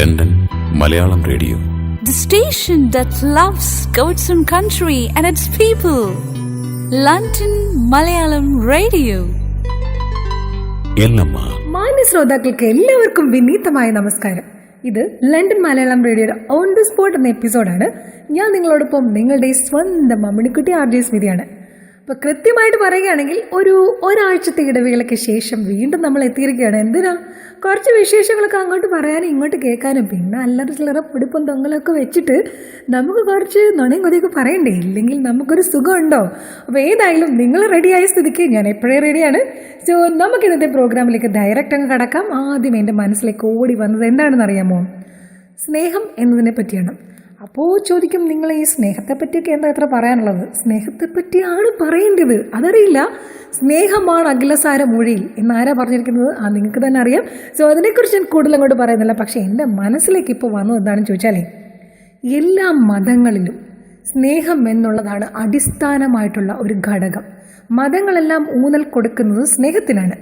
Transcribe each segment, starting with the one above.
London Malayalam radio. The station that loves God's own country and its people. London Malayalam Radio. എന്നമ്മ. മാന്യ ശ്രോതാക്കൾക്ക് എല്ലാവർക്കും വിനീതമായ നമസ്കാരം. ഇത് ലണ്ടൻ മലയാളം റേഡിയോയുടെ ഓൺ ദി സ്പോട്ട് എന്ന എപ്പിസോഡാണ്. ഞാൻ നിങ്ങളോടൊപ്പം നിങ്ങളുടെ സ്വന്തം മമ്മിണിക്കുട്ടി RJ സ്മിതയാണ്. അപ്പോൾ കൃത്യമായിട്ട് പറയുകയാണെങ്കിൽ ഒരാഴ്ചത്തെ ഇടവേളയ്ക്ക് ശേഷം വീണ്ടും നമ്മൾ എത്തിയിരിക്കുകയാണ്. എന്തിനാ? കുറച്ച് വിശേഷങ്ങളൊക്കെ അങ്ങോട്ട് പറയാനും ഇങ്ങോട്ട് കേൾക്കാനും, പിന്നെ അല്ലറ ചില്ലറ പിടിപ്പും തൊങ്ങലൊക്കെ വെച്ചിട്ട് നമുക്ക് കുറച്ച് നുണയും കൊതിയൊക്കെ പറയണ്ടേ, ഇല്ലെങ്കിൽ നമുക്കൊരു സുഖമുണ്ടോ? അപ്പോൾ ഏതായാലും നിങ്ങൾ റെഡിയായ സ്ഥിതിക്ക് ഞാൻ എപ്പോഴേ റെഡിയാണ്. സോ നമുക്ക് ഇന്നത്തെ പ്രോഗ്രാമിലേക്ക് ഡയറക്റ്റ് അങ്ങ് കടക്കാം. ആദ്യം എൻ്റെ മനസ്സിലേക്ക് ഓടി വന്നത് എന്താണെന്ന് അറിയാമോ? സ്നേഹം എന്നതിനെ പറ്റിയാണ്. അപ്പോൾ ചോദിക്കും, നിങ്ങൾ ഈ സ്നേഹത്തെപ്പറ്റിയൊക്കെ എന്താ എത്ര പറയാനുള്ളത്? സ്നേഹത്തെപ്പറ്റിയാണ് പറയേണ്ടത്, അതറിയില്ല. സ്നേഹമാണ് അഖിലസാര മൊഴിയിൽ എന്നാരാ പറഞ്ഞിരിക്കുന്നത്? നിങ്ങൾക്ക് തന്നെ അറിയാം. സോ അതിനെക്കുറിച്ച് ഞാൻ കൂടുതൽ അങ്ങോട്ട് പറയുന്നില്ല. പക്ഷേ എൻ്റെ മനസ്സിലേക്ക് ഇപ്പോൾ വന്നത് എന്താണെന്ന് ചോദിച്ചാലേ, എല്ലാ മതങ്ങളിലും സ്നേഹം എന്നുള്ളതാണ് അടിസ്ഥാനമായിട്ടുള്ള ഒരു ഘടകം. മതങ്ങളെല്ലാം ഊന്നൽ കൊടുക്കുന്നത് സ്നേഹത്തിനാണ്.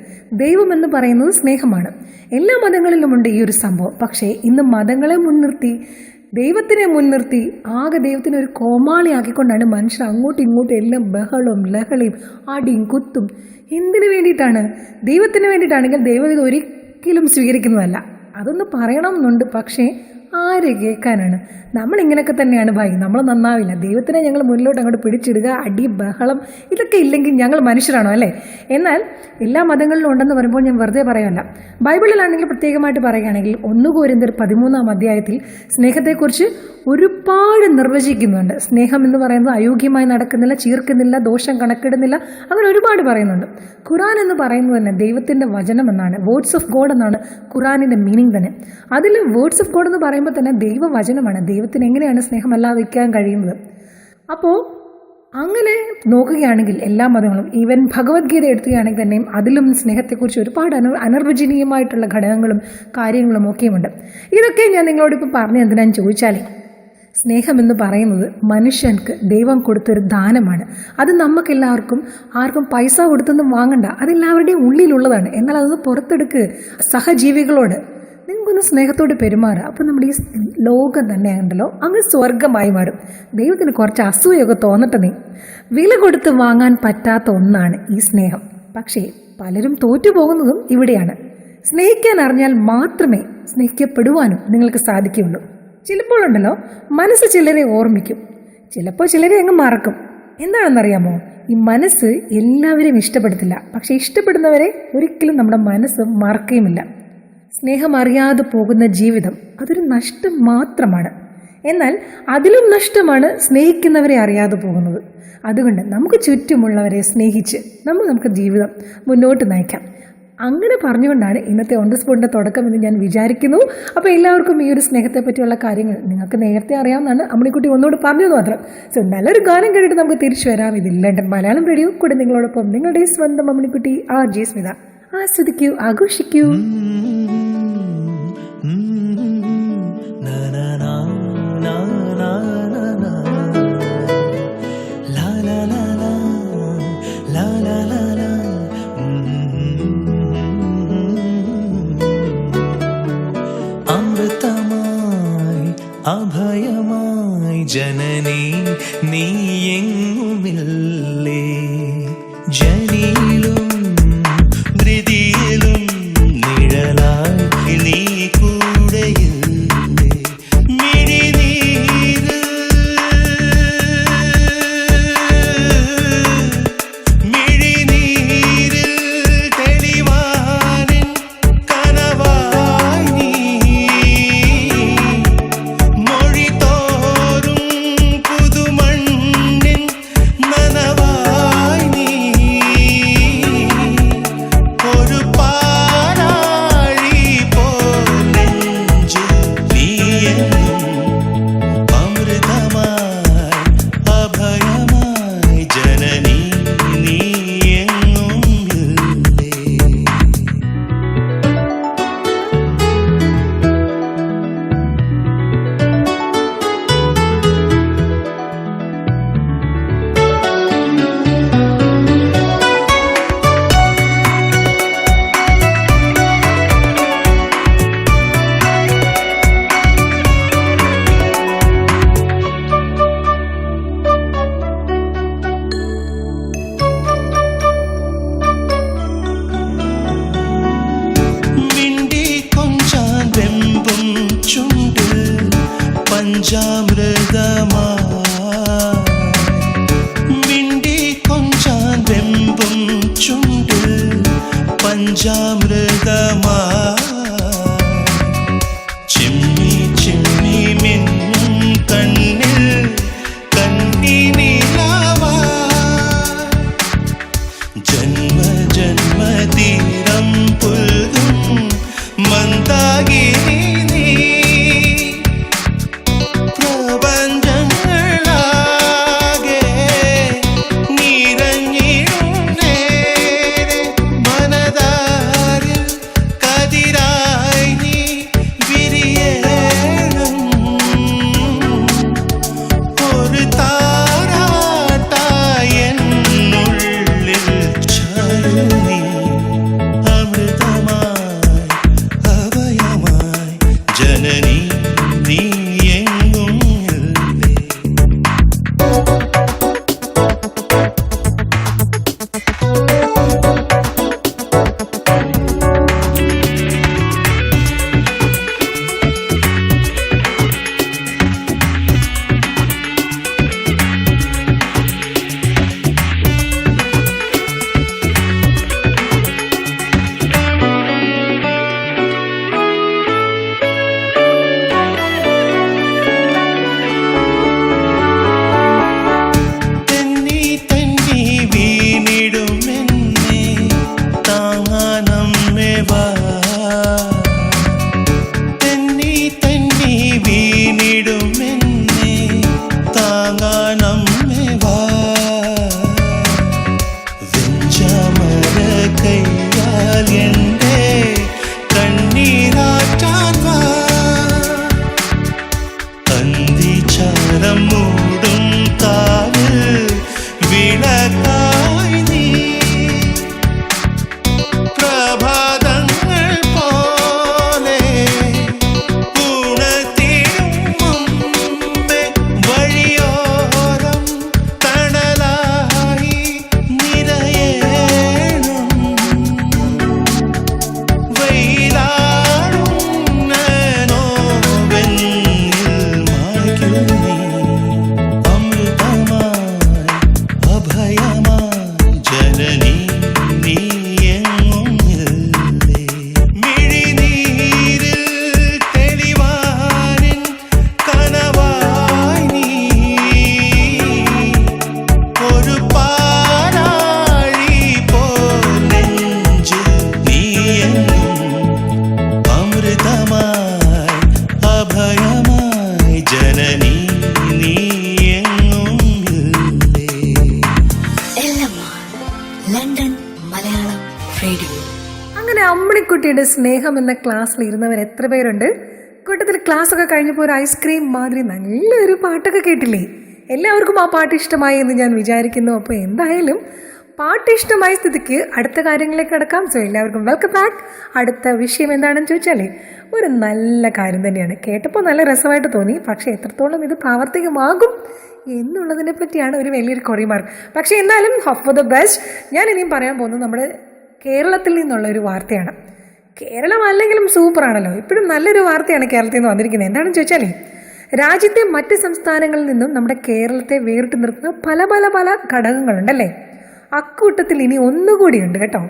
ദൈവം എന്ന് പറയുന്നത് സ്നേഹമാണ്. എല്ലാ മതങ്ങളിലുമുണ്ട് ഈ ഒരു സംഭവം. പക്ഷേ ഇന്ന് മതങ്ങളെ മുൻനിർത്തി, ദൈവത്തിനെ മുൻനിർത്തി, ആകെ ദൈവത്തിനെ ഒരു കോമാളിയാക്കിക്കൊണ്ടാണ് മനുഷ്യർ അങ്ങോട്ടും ഇങ്ങോട്ടും എല്ലാം ബഹളവും ലഹളയും അടിയും കുത്തും. എന്തിനു വേണ്ടിയിട്ടാണ്? ദൈവത്തിന് വേണ്ടിയിട്ടാണെങ്കിൽ ദൈവം ഇത് ഒരിക്കലും സ്വീകരിക്കുന്നതല്ല. അതൊന്ന് പറയണമെന്നുണ്ട്, പക്ഷേ ആര് കേൾക്കാനാണ്? നമ്മളിങ്ങനെയൊക്കെ തന്നെയാണ് ഭായി, നമ്മൾ നന്നാവില്ല. ദൈവത്തിനെ ഞങ്ങൾ മുന്നിലോട്ട് അങ്ങോട്ട് പിടിച്ചിടുക, അടി ബഹളം ഇതൊക്കെ ഇല്ലെങ്കിൽ ഞങ്ങൾ മനുഷ്യരാണോ അല്ലേ? എന്നാൽ എല്ലാ മതങ്ങളിലും ഉണ്ടെന്ന് പറയുമ്പോൾ ഞാൻ വെറുതെ പറയുമല്ല. ബൈബിളിലാണെങ്കിൽ പ്രത്യേകമായിട്ട് പറയുകയാണെങ്കിൽ 1 കൊരിന്ത്യർ 13-ാം അധ്യായത്തിൽ സ്നേഹത്തെക്കുറിച്ച് ഒരുപാട് നിർവചിക്കുന്നുണ്ട്. സ്നേഹം എന്ന് പറയുന്നത് അയോഗ്യമായി നടക്കുന്നില്ല, ചീർക്കുന്നില്ല, ദോഷം കണക്കിടുന്നില്ല, അങ്ങനെ ഒരുപാട് പറയുന്നുണ്ട്. ഖുറാൻ എന്ന് പറയുന്നത് തന്നെ ദൈവത്തിൻ്റെ വചനം എന്നാണ്, വേർഡ്സ് ഓഫ് ഗോഡ് എന്നാണ് ഖുറാനിൻ്റെ മീനിങ് തന്നെ. അതിൽ വേർഡ്സ് ഓഫ് ഗോഡ് എന്ന് പറയുമ്പോൾ തന്നെ ദൈവവചനമാണ്. ദൈവത്തിന് എങ്ങനെയാണ് സ്നേഹമല്ലാതിരിക്കാൻ കഴിയുന്നത്? അപ്പോൾ അങ്ങനെ നോക്കുകയാണെങ്കിൽ എല്ലാ മതങ്ങളും, ഈവൻ ഭഗവത്ഗീത എടുക്കുകയാണെങ്കിൽ തന്നെയും അതിലും സ്നേഹത്തെക്കുറിച്ച് ഒരുപാട് അനിർവചനീയമായിട്ടുള്ള ഘടകങ്ങളും കാര്യങ്ങളും ഒക്കെയുമുണ്ട്. ഇതൊക്കെ ഞാൻ നിങ്ങളോടിപ്പോൾ പറഞ്ഞ് എന്തിനാന്ന് ചോദിച്ചാലേ, സ്നേഹമെന്ന് പറയുന്നത് മനുഷ്യർക്ക് ദൈവം കൊടുത്തൊരു ദാനമാണ്. അത് നമുക്കെല്ലാവർക്കും ആർക്കും പൈസ കൊടുത്തൊന്നും വാങ്ങണ്ട, അതെല്ലാവരുടെയും ഉള്ളിലുള്ളതാണ്. എന്നാൽ അതൊന്ന് പുറത്തെടുക്ക്. സഹജീവികളോട് നിങ്ങൾക്കൊന്ന് സ്നേഹത്തോട് പെരുമാറുക. അപ്പോൾ നമ്മുടെ ഈ ലോകം തന്നെയാണല്ലോ അങ്ങ് സ്വർഗമായി മാറും. ദൈവത്തിന് കുറച്ച് അസൂയൊക്കെ തോന്നട്ടെ. നീ വില കൊടുത്ത് വാങ്ങാൻ പറ്റാത്ത ഒന്നാണ് ഈ സ്നേഹം. പക്ഷേ പലരും തോറ്റുപോകുന്നതും ഇവിടെയാണ്. സ്നേഹിക്കാൻ അറിഞ്ഞാൽ മാത്രമേ സ്നേഹിക്കപ്പെടുവാനും നിങ്ങൾക്ക് സാധിക്കുകയുള്ളൂ. ചിലപ്പോഴുണ്ടല്ലോ മനസ്സ് ചിലരെ ഓർമ്മിക്കും, ചിലപ്പോൾ ചിലരെ അങ്ങ് മറക്കും. എന്താണെന്നറിയാമോ? ഈ മനസ്സ് എല്ലാവരെയും ഇഷ്ടപ്പെടത്തില്ല, പക്ഷെ ഇഷ്ടപ്പെടുന്നവരെ ഒരിക്കലും നമ്മുടെ മനസ്സ് മറക്കുകയുമില്ല. സ്നേഹം അറിയാതെ പോകുന്ന ജീവിതം അതൊരു നഷ്ടം മാത്രമാണ്. എന്നാൽ അതിലും നഷ്ടമാണ് സ്നേഹിക്കുന്നവരെ അറിയാതെ പോകുന്നത്. അതുകൊണ്ട് നമുക്ക് ചുറ്റുമുള്ളവരെ സ്നേഹിച്ച് നമുക്ക് ജീവിതം മുന്നോട്ട് നയിക്കാം. അങ്ങനെ പറഞ്ഞുകൊണ്ടാണ് ഇന്നത്തെ ഓൺ ദി സ്പോട്ടിൻ്റെ തുടക്കം എന്ന് ഞാൻ വിചാരിക്കുന്നു. അപ്പോൾ എല്ലാവർക്കും ഈ ഒരു സ്നേഹത്തെ പറ്റിയുള്ള കാര്യങ്ങൾ നിങ്ങൾക്ക് നേരത്തെ അറിയാവുന്നതാണ്. അമ്മണിക്കുട്ടി ഒന്നുകൂടി പറഞ്ഞത് മാത്രം. സോ നല്ലൊരു ഗാനം കേട്ടിട്ട് നമുക്ക് തിരിച്ചു വരാം. ഇത് ലണ്ടൻ മലയാളം റേഡിയോ, കൂടെ നിങ്ങളോടൊപ്പം നിങ്ങളുടെ സ്വന്തം അമ്മണിക്കുട്ടി RJ സ്മിത. ആസ്വദിക്കൂ, ആഘോഷിക്കൂ. അമൃതമായി അഭയമായി ജനനീ നീ എങ്ങുമില്ലേ, ജനിയിലും ധൃതിയിലും നിഴലായി നീ കൂടെയില്ലേ, മിഴിനീരിൽ തെളിവാനിൻ കനവായി നീ, മൊഴി തോറും പുതുമണ്ണിൻ നനവായി നീ. മിണ്ടി കൊഞ്ചാൻ വെമ്പും ചുണ്ട് പഞ്ചാമൃതമാ ചിമ്മി ചിമ്മി മിന്നും കണ്ണിൽ കണ്ണി നീലാവാ ജന്മ ജന്മതീരം പുൽകും മന്ദാകിനി നീ പ്രപഞ്ചങ്ങളാകെ നിറഞ്ഞിടും നേരെ മനതാരിൽ കതിരായി നീ വിരിയണം ഒരു താരാട്ടായി എന്നുള്ളിൽ ചാരുനീ അമൃതമായി അഭയമായി ജനനി നീ എങ്ങും ഇല്ലേ. തെന്നി തെന്നി വീണിടുമെന്നെ താങ്ങാനമ്മേ വാ തെന്നി തെന്നി വീണിടുമെന്നെ താങ്ങാനമ്മേ വാ വെഞ്ചാമര കൈയാൽ എൻ്റെ കണ്ണീരാറ്റാൻ വാ അന്തിച്ചാരം മൂടും കാവിൽ വിളക്കായി നീ പ്രഭാതങ്ങൾ പോലെ ഉണർത്തിടും മുമ്പേ വഴിയോരം തണലായി നിറയേണം വെയിലാടും നോവെന്നിൽ മായ്ക്കും നീ അമൃതമായി അഭയമായി ജനനി നീ എങ്ങും ഇല്ലേ. മിഴിനീരിൽ തെളിവാനിൻ കനവായി നീ ഒരു പാലാഴി പോൽ നെഞ്ചിൽ നീ എങ്ങും അമൃതമായി അഭയമായി ജനനി നീ എങ്ങും ഇല്ലേ. London Malayalam radio. അങ്ങനെ അമ്മിണിക്കുട്ടിയുടെ സ്നേഹം എന്ന ക്ലാസ്സിൽ ഇരുന്നവർ എത്ര പേരുണ്ട്? കൂട്ടത്തിൽ ക്ലാസ്സൊക്കെ കഴിഞ്ഞപ്പോൾ ഒരു ഐസ്ക്രീം മാതിരി നല്ലൊരു പാട്ടൊക്കെ കേട്ടില്ലേ? എല്ലാവർക്കും ആ പാട്ട് ഇഷ്ടമായി എന്ന് ഞാൻ വിചാരിക്കുന്നു. അപ്പോൾ എന്തായാലും പാട്ട് ഇഷ്ടമായ സ്ഥിതിക്ക് അടുത്ത കാര്യങ്ങളിലേക്ക് കിടക്കാം. സോ എല്ലാവർക്കും വെൽക്കം ബാക്ക്. അടുത്ത വിഷയം എന്താണെന്ന് ചോദിച്ചാലേ ഒരു നല്ല കാര്യം തന്നെയാണ്. കേട്ടപ്പോൾ നല്ല രസമായിട്ട് തോന്നി. പക്ഷേ എത്രത്തോളം ഇത് പ്രാവർത്തികമാകും എന്നുള്ളതിനെ പറ്റിയാണ് ഒരു വലിയൊരു കൊറിമാർക്ക്. പക്ഷേ എന്നാലും ഹോപ്പ് ഫോർ ദ ബെസ്റ്റ്. ഞാൻ ഇനിയും പറയാൻ പോകുന്നത് നമ്മുടെ കേരളത്തിൽ നിന്നുള്ള ഒരു വാർത്തയാണ്. കേരളം അല്ലെങ്കിലും സൂപ്പറാണല്ലോ. ഇപ്പോഴും നല്ലൊരു വാർത്തയാണ് കേരളത്തിൽ നിന്ന് വന്നിരിക്കുന്നത്. എന്താണെന്ന് ചോദിച്ചാലേ രാജ്യത്തെ മറ്റ് സംസ്ഥാനങ്ങളിൽ നിന്നും നമ്മുടെ കേരളത്തെ വേറിട്ട് നിർത്തുന്ന പല പല പല ഘടകങ്ങളുണ്ടല്ലേ. അക്കൂട്ടത്തിൽ ഇനി ഒന്നുകൂടിയുണ്ട് കേട്ടോ.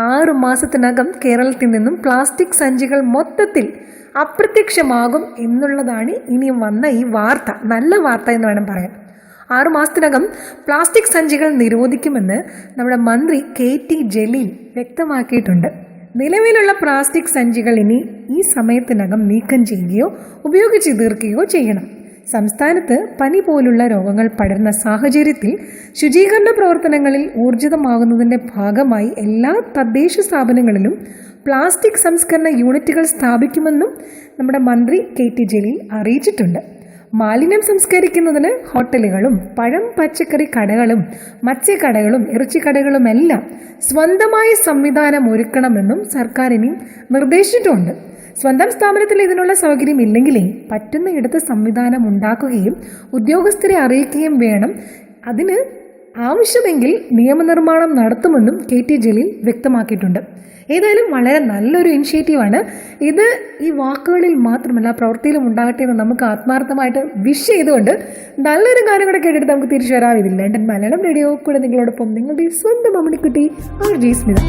6 മാസത്തിനകം കേരളത്തിൽ നിന്നും പ്ലാസ്റ്റിക് സഞ്ചികൾ മൊത്തത്തിൽ അപ്രത്യക്ഷമാകും എന്നുള്ളതാണ് ഇനി വന്ന ഈ വാർത്ത. നല്ല വാർത്ത എന്ന് വേണം പറയാൻ. 6 മാസത്തിനകം പ്ലാസ്റ്റിക് സഞ്ചികൾ നിരോധിക്കുമെന്ന് നമ്മുടെ മന്ത്രി KT ജലീൽ വ്യക്തമാക്കിയിട്ടുണ്ട്. നിലവിലുള്ള പ്ലാസ്റ്റിക് സഞ്ചികൾ ഇനി ഈ സമയത്തിനകം നീക്കം ചെയ്യുകയോ ഉപയോഗിച്ച് തീർക്കുകയോ ചെയ്യണം. സംസ്ഥാനത്ത് പനി പോലുള്ള രോഗങ്ങൾ പടരുന്ന സാഹചര്യത്തിൽ ശുചീകരണ പ്രവർത്തനങ്ങളിൽ ഊർജിതമാകുന്നതിൻ്റെ ഭാഗമായി എല്ലാ തദ്ദേശ സ്ഥാപനങ്ങളിലും പ്ലാസ്റ്റിക് സംസ്കരണ യൂണിറ്റുകൾ സ്ഥാപിക്കുമെന്നും നമ്മുടെ മന്ത്രി KT ജലീൽ അറിയിച്ചിട്ടുണ്ട്. മാലിന്യം സംസ്കരിക്കുന്നതിന് ഹോട്ടലുകളും പഴം പച്ചക്കറി കടകളും മത്സ്യക്കടകളും ഇറച്ചിക്കടകളുമെല്ലാം സ്വന്തമായി സംവിധാനം ഒരുക്കണമെന്നും സർക്കാർ ഇനി നിർദ്ദേശിച്ചിട്ടുണ്ട്. സ്വന്തം സ്ഥാപനത്തിൽ ഇതിനുള്ള സൗകര്യം ഇല്ലെങ്കിലേ പറ്റുന്ന ഇടത്ത് സംവിധാനം ഉണ്ടാക്കുകയും ഉദ്യോഗസ്ഥരെ അറിയിക്കുകയും വേണം. അതിന് ആവശ്യമെങ്കിൽ നിയമനിർമ്മാണം നടത്തുമെന്നും KT ജലീൽ വ്യക്തമാക്കിയിട്ടുണ്ട്. ഏതായാലും വളരെ നല്ലൊരു ഇനിഷ്യേറ്റീവാണ് ഇത്. ഈ വാക്കുകളിൽ മാത്രമല്ല പ്രവൃത്തിയിലും ഉണ്ടാകട്ടെ എന്ന് നമുക്ക് ആത്മാർത്ഥമായിട്ട് വിഷ് ചെയ്തുകൊണ്ട് നല്ലൊരു കാര്യം കൂടെ കേട്ടിട്ട് നമുക്ക് തിരിച്ചു വരാം. ഇതിൽ ലണ്ടൻ മലയാളം റേഡിയോ കൂടെ നിങ്ങളോടൊപ്പം നിങ്ങളുടെ സ്വന്തം മമ്മിണിക്കുട്ടി RJ സ്മിത.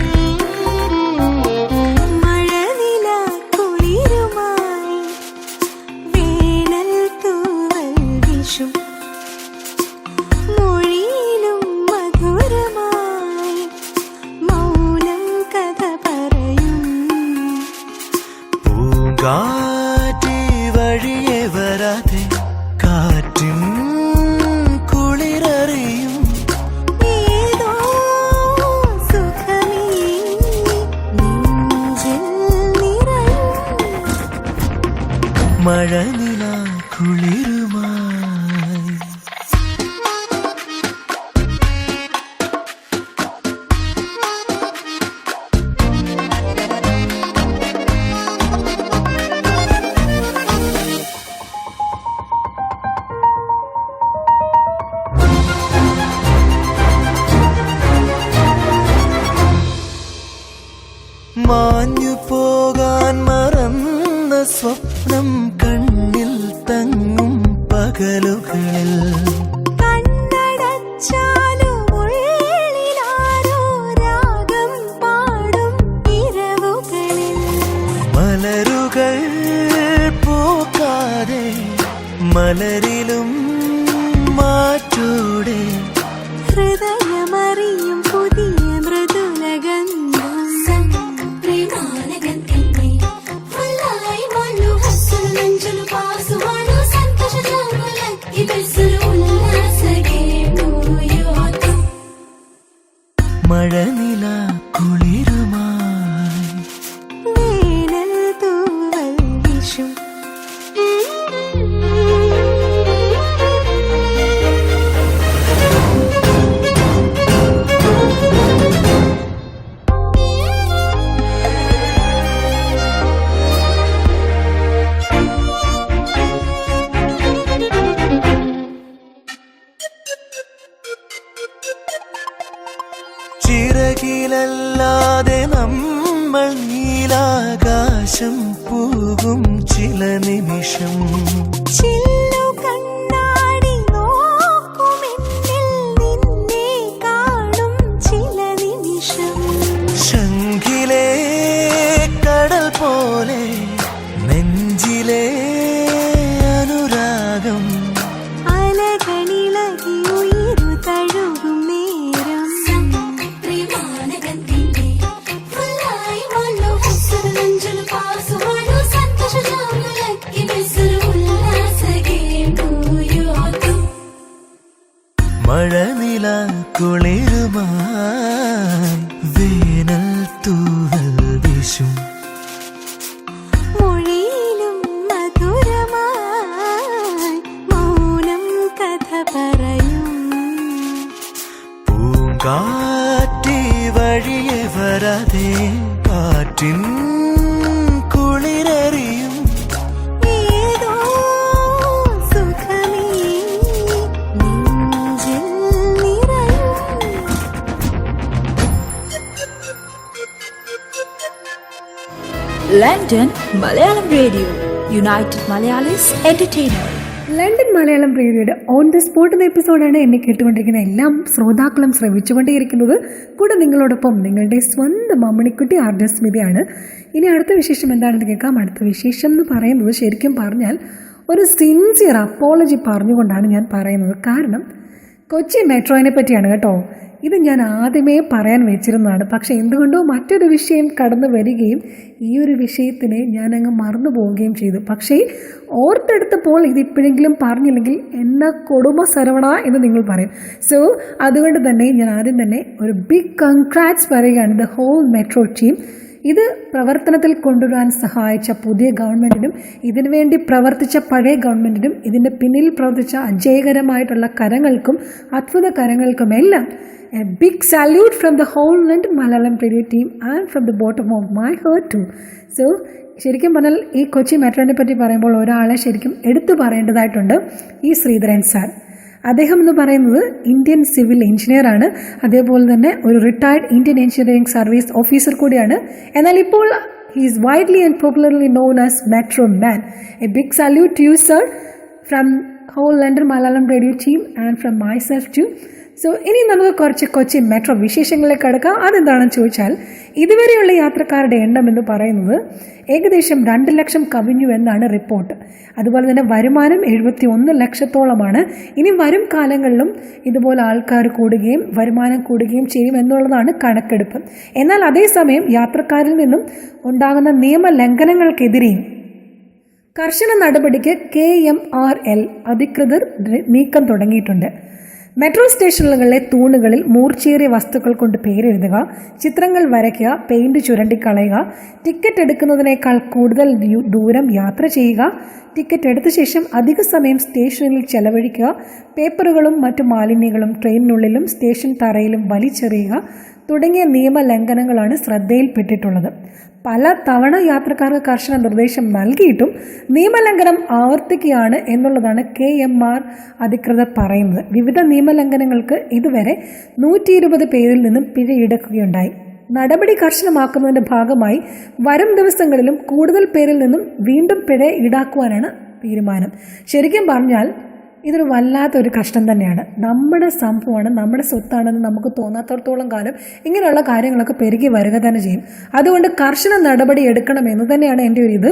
കാറ്റി വഴിയെ വരാതെ കാറ്റിൻ കുളിരറിയും ഏതോ സുഖമേ നെഞ്ചിൽ നിറയും മഴനില കുളിരുമായി. മാഞ്ഞു പോകാൻ മറന്ന സ്വപ്നം കണ്ണിൽ തങ്ങും പകലുകളിൽ കണ്ണടച്ചാലും ഉള്ളിലാരോ രാഗം പാടും ഇരവുകളിൽ മലരുകൾ പൂക്കാതെ മലരിലും മാറ്റോടെ ഹൃദയമറിയും പുതിയ മൃദുലഗന്ധം മഴനില കുളിരുമായി. വേനൽ തൂവൽ വീശും ചിറകിലല്ലാതെ നമ്മൾ നീലാകാശം പോകും ചില നിമിഷം. ചില്ലു കണ്ണാടി നോക്കുമെന്നിൽ നിന്നെ കാണും ചില നിമിഷം ശംഖിലെ കടൽ പോലെ നെഞ്ചിലെ അനുരാഗം അലകളിളകി ഉയിരു തഴുകും നേരം മഴനില കുളിരുമായി. വേനൽ തൂവൽ വീശും മൊഴിയിലും മധുരമായി മൗനം കഥ പറയും പൂങ്കാറ്റി വഴിയെ വരാതെ കാറ്റിൻ കുളിരറിയും ഏതോ സുഖമേ നെഞ്ചിൽ നിറയും London Malayalam radio, united Malayalees entertainer. London Malayalam റേഡിയോയുടെ ഓൺ ദി സ്പോട്ട് എന്ന എപ്പിസോഡാണ് എന്നെ കേട്ടുകൊണ്ടിരിക്കുന്ന എല്ലാ ശ്രോതാക്കളും ശ്രവിച്ചുകൊണ്ടേയിരിക്കുന്നത്. കൂടെ നിങ്ങളോടൊപ്പം നിങ്ങളുടെ സ്വന്തം മമ്മിണിക്കുട്ടി RJ സ്മിതയാണ്. ഇനി അടുത്ത വിശേഷം എന്താണെന്ന് കേൾക്കാം. അടുത്ത വിശേഷം എന്ന് പറയുന്നത് ശരിക്കും പറഞ്ഞാൽ ഒരു സിൻസിയർ അപ്പോളജി പറഞ്ഞുകൊണ്ടാണ് ഞാൻ പറയുന്നത്. കാരണം കൊച്ചി മെട്രോയെ പറ്റിയാണ് കേട്ടോ. ഇത് ഞാൻ ആദ്യമേ പറയാൻ വെച്ചിരുന്നതാണ്. പക്ഷേ എന്തുകൊണ്ടോ മറ്റൊരു വിഷയം കടന്നു വരികയും ഈ ഒരു വിഷയത്തിനെ ഞാനങ്ങ് മറന്നു പോവുകയും ചെയ്തു. പക്ഷേ ഓർത്തെടുത്തപ്പോൾ ഇതിപ്പോഴെങ്കിലും പറഞ്ഞില്ലെങ്കിൽ എന്നെ കൊടുമ സരവണ എന്ന് നിങ്ങൾ പറയും. സോ അതുകൊണ്ട് തന്നെ ഞാൻ ആദ്യം തന്നെ ഒരു ബിഗ് കൺഗ്രാറ്റ്സ് പറയുകയാണ് ദ ഹോൾ മെട്രോ ടീം. ഇത് പ്രവർത്തനത്തിൽ കൊണ്ടുവരാൻ സഹായിച്ച പുതിയ ഗവൺമെൻറ്റിനും ഇതിനുവേണ്ടി പ്രവർത്തിച്ച പഴയ ഗവൺമെൻറ്റിനും ഇതിൻ്റെ പിന്നിൽ പ്രവർത്തിച്ച അജയകരമായിട്ടുള്ള കരങ്ങൾക്കും അത്ഭുത കരങ്ങൾക്കുമെല്ലാം a big salute from the whole London Malayalam radio team and from the bottom of my heart too. So ശരിക്കും പറഞ്ഞാൽ ഈ കൊച്ചി മെട്രോനെ പറ്റി പറയുമ്പോൾ ഒരാളെ ശരിക്കും എടുത്തു പറയേണ്ടതായിട്ടുണ്ട്, ഈ ശ്രീധരൻ സാർ. അദ്ദേഹം എന്ന് പറയുന്നത് ഇന്ത്യൻ സിവിൽ എഞ്ചിനീയർ ആണ്. അതേപോലെ തന്നെ ഒരു retired Indian engineering service officer കൂടിയാണ്. എന്നാൽ ഇപ്പോൾ he is widely and popularly known as Metro Man. A big salute to you, sir, from whole London Malayalam radio team and from myself too. So ഇനി നമുക്ക് കുറച്ച് Kochi metro വിശേഷങ്ങളിലേക്ക് കടക്കാം. അതെന്താണെന്ന് ചോദിച്ചാൽ, ഇതുവരെയുള്ള യാത്രക്കാരുടെ എണ്ണം എന്ന് പറയുന്നത് ഏകദേശം 2 ലക്ഷം കവിഞ്ഞു എന്നാണ് റിപ്പോർട്ട്. അതുപോലെ തന്നെ വരുമാനം 71 ലക്ഷത്തോളമാണ്. ഇനി വരും കാലങ്ങളിലും ഇതുപോലെ ആൾക്കാർ കൂടുകയും വരുമാനം കൂടുകയും ചെയ്യും എന്നുള്ളതാണ് കണക്കെടുപ്പ്. എന്നാൽ അതേസമയം യാത്രക്കാരിൽ നിന്നും ഉണ്ടാകുന്ന നിയമലംഘനങ്ങൾക്കെതിരെയും കർശന നടപടിക്ക് KMRL അധികൃതർ നീക്കം തുടങ്ങിയിട്ടുണ്ട്. മെട്രോ സ്റ്റേഷനുകളിലെ തൂണുകളിൽ മൂർച്ചയേറിയ വസ്തുക്കൾ കൊണ്ട് പേരെഴുതുക, ചിത്രങ്ങൾ വരയ്ക്കുക, പെയിന്റ് ചുരണ്ടിക്കളയുക, ടിക്കറ്റ് എടുക്കുന്നതിനേക്കാൾ കൂടുതൽ ദൂരം യാത്ര ചെയ്യുക, ടിക്കറ്റ് എടുത്ത ശേഷം അധിക സമയം സ്റ്റേഷനിൽ ചെലവഴിക്കുക, പേപ്പറുകളും മറ്റു മാലിന്യങ്ങളും ട്രെയിനിനുള്ളിലും സ്റ്റേഷൻ തറയിലും വലിച്ചെറിയുക തുടങ്ങിയ നിയമലംഘനങ്ങളാണ് ശ്രദ്ധയിൽപ്പെട്ടിട്ടുള്ളത്. പല തവണ യാത്രക്കാർക്ക് കർശന നിർദ്ദേശം നൽകിയിട്ടും നിയമലംഘനം ആവർത്തിക്കുകയാണ് എന്നുള്ളതാണ് KMR അധികൃതർ പറയുന്നത്. വിവിധ നിയമലംഘനങ്ങൾക്ക് ഇതുവരെ 120 പേരിൽ നിന്നും പിഴ ഈടാക്കുകയുണ്ടായി. നടപടി കർശനമാക്കുന്നതിൻ്റെ ഭാഗമായി വരും ദിവസങ്ങളിലും കൂടുതൽ പേരിൽ നിന്നും വീണ്ടും പിഴ ഈടാക്കുവാനാണ് തീരുമാനം. ശരിക്കും പറഞ്ഞാൽ ഇതൊരു വല്ലാത്തൊരു കഷ്ടം തന്നെയാണ്. നമ്മുടെ സംഭവമാണ്, നമ്മുടെ സ്വത്താണെന്ന് നമുക്ക് തോന്നാത്തടത്തോളം കാലം ഇങ്ങനെയുള്ള കാര്യങ്ങളൊക്കെ പെരുകി വരിക തന്നെ ചെയ്യും. അതുകൊണ്ട് കർശന നടപടി എടുക്കണമെന്ന് തന്നെയാണ് എൻ്റെ ഒരു ഇത്.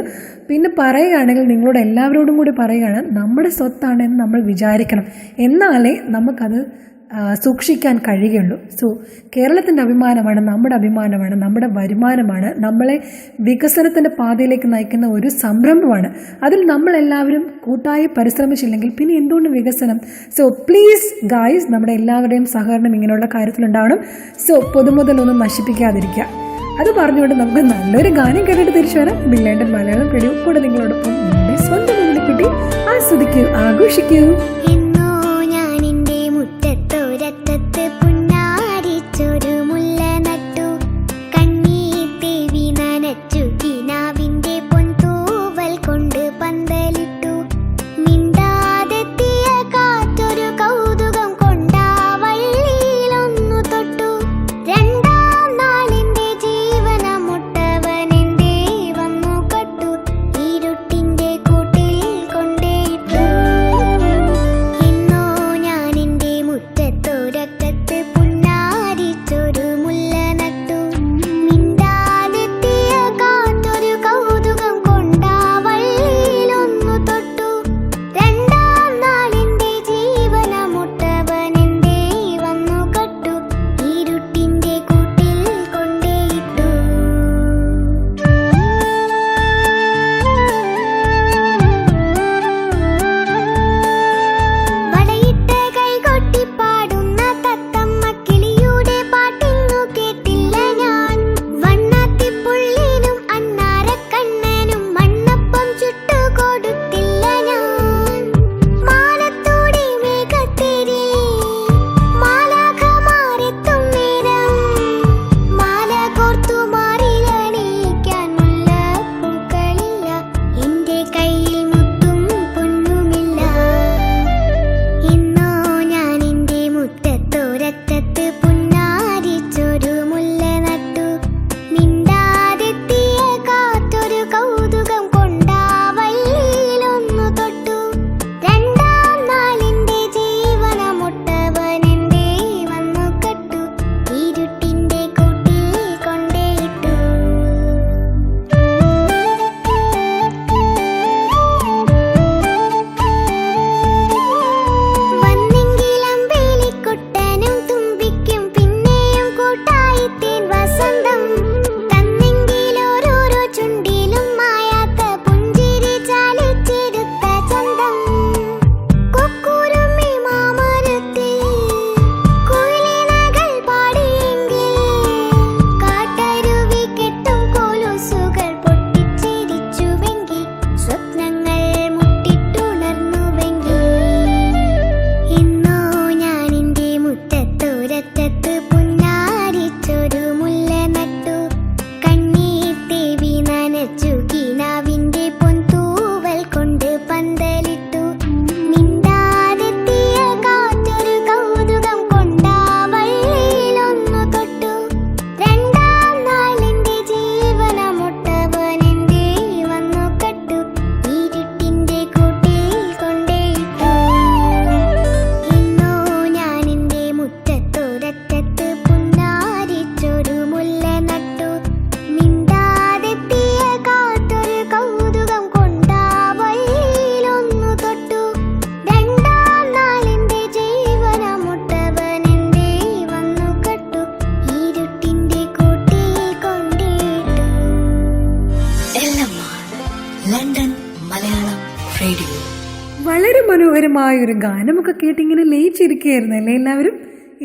പിന്നെ പറയുകയാണെങ്കിൽ നിങ്ങളോട് എല്ലാവരോടും കൂടി പറയുകയാണ്, നമ്മുടെ സ്വത്താണെന്ന് നമ്മൾ വിചാരിക്കണം. എന്നാലേ നമുക്കത് സൂക്ഷിക്കാൻ കഴിയുള്ളൂ. സോ കേരളത്തിൻ്റെ അഭിമാനമാണ്, നമ്മുടെ അഭിമാനമാണ്, നമ്മുടെ വരുമാനമാണ്, നമ്മളെ വികസനത്തിൻ്റെ പാതയിലേക്ക് നയിക്കുന്ന ഒരു സംരംഭമാണ്. അതിൽ നമ്മളെല്ലാവരും കൂട്ടായി പരിശ്രമിച്ചില്ലെങ്കിൽ പിന്നെ എന്തുകൊണ്ട് വികസനം? സോ പ്ലീസ് ഗായ്സ്, നമ്മുടെ എല്ലാവരുടെയും സഹകരണം ഇങ്ങനെയുള്ള കാര്യത്തിലുണ്ടാവണം. സോ പൊതുമുതലൊന്നും നശിപ്പിക്കാതിരിക്കുക. അത് പറഞ്ഞുകൊണ്ട് നമുക്ക് നല്ലൊരു ഗാനം കേട്ടിട്ട് തിരിച്ചു വരാം. ലണ്ടൻ മലയാളം റേഡിയോ കൂടെ നിങ്ങളോടൊപ്പം നിങ്ങളുടെ സ്വന്തം മമ്മിണിക്കുട്ടി. ആസ്വദിക്കൂ, ആഘോഷിക്കൂ. മനോഹരമായ ഒരു ഗാനമൊക്കെ കേട്ട് ഇങ്ങനെ ലയിച്ചിരിക്കുകയായിരുന്നു അല്ലേ എല്ലാവരും?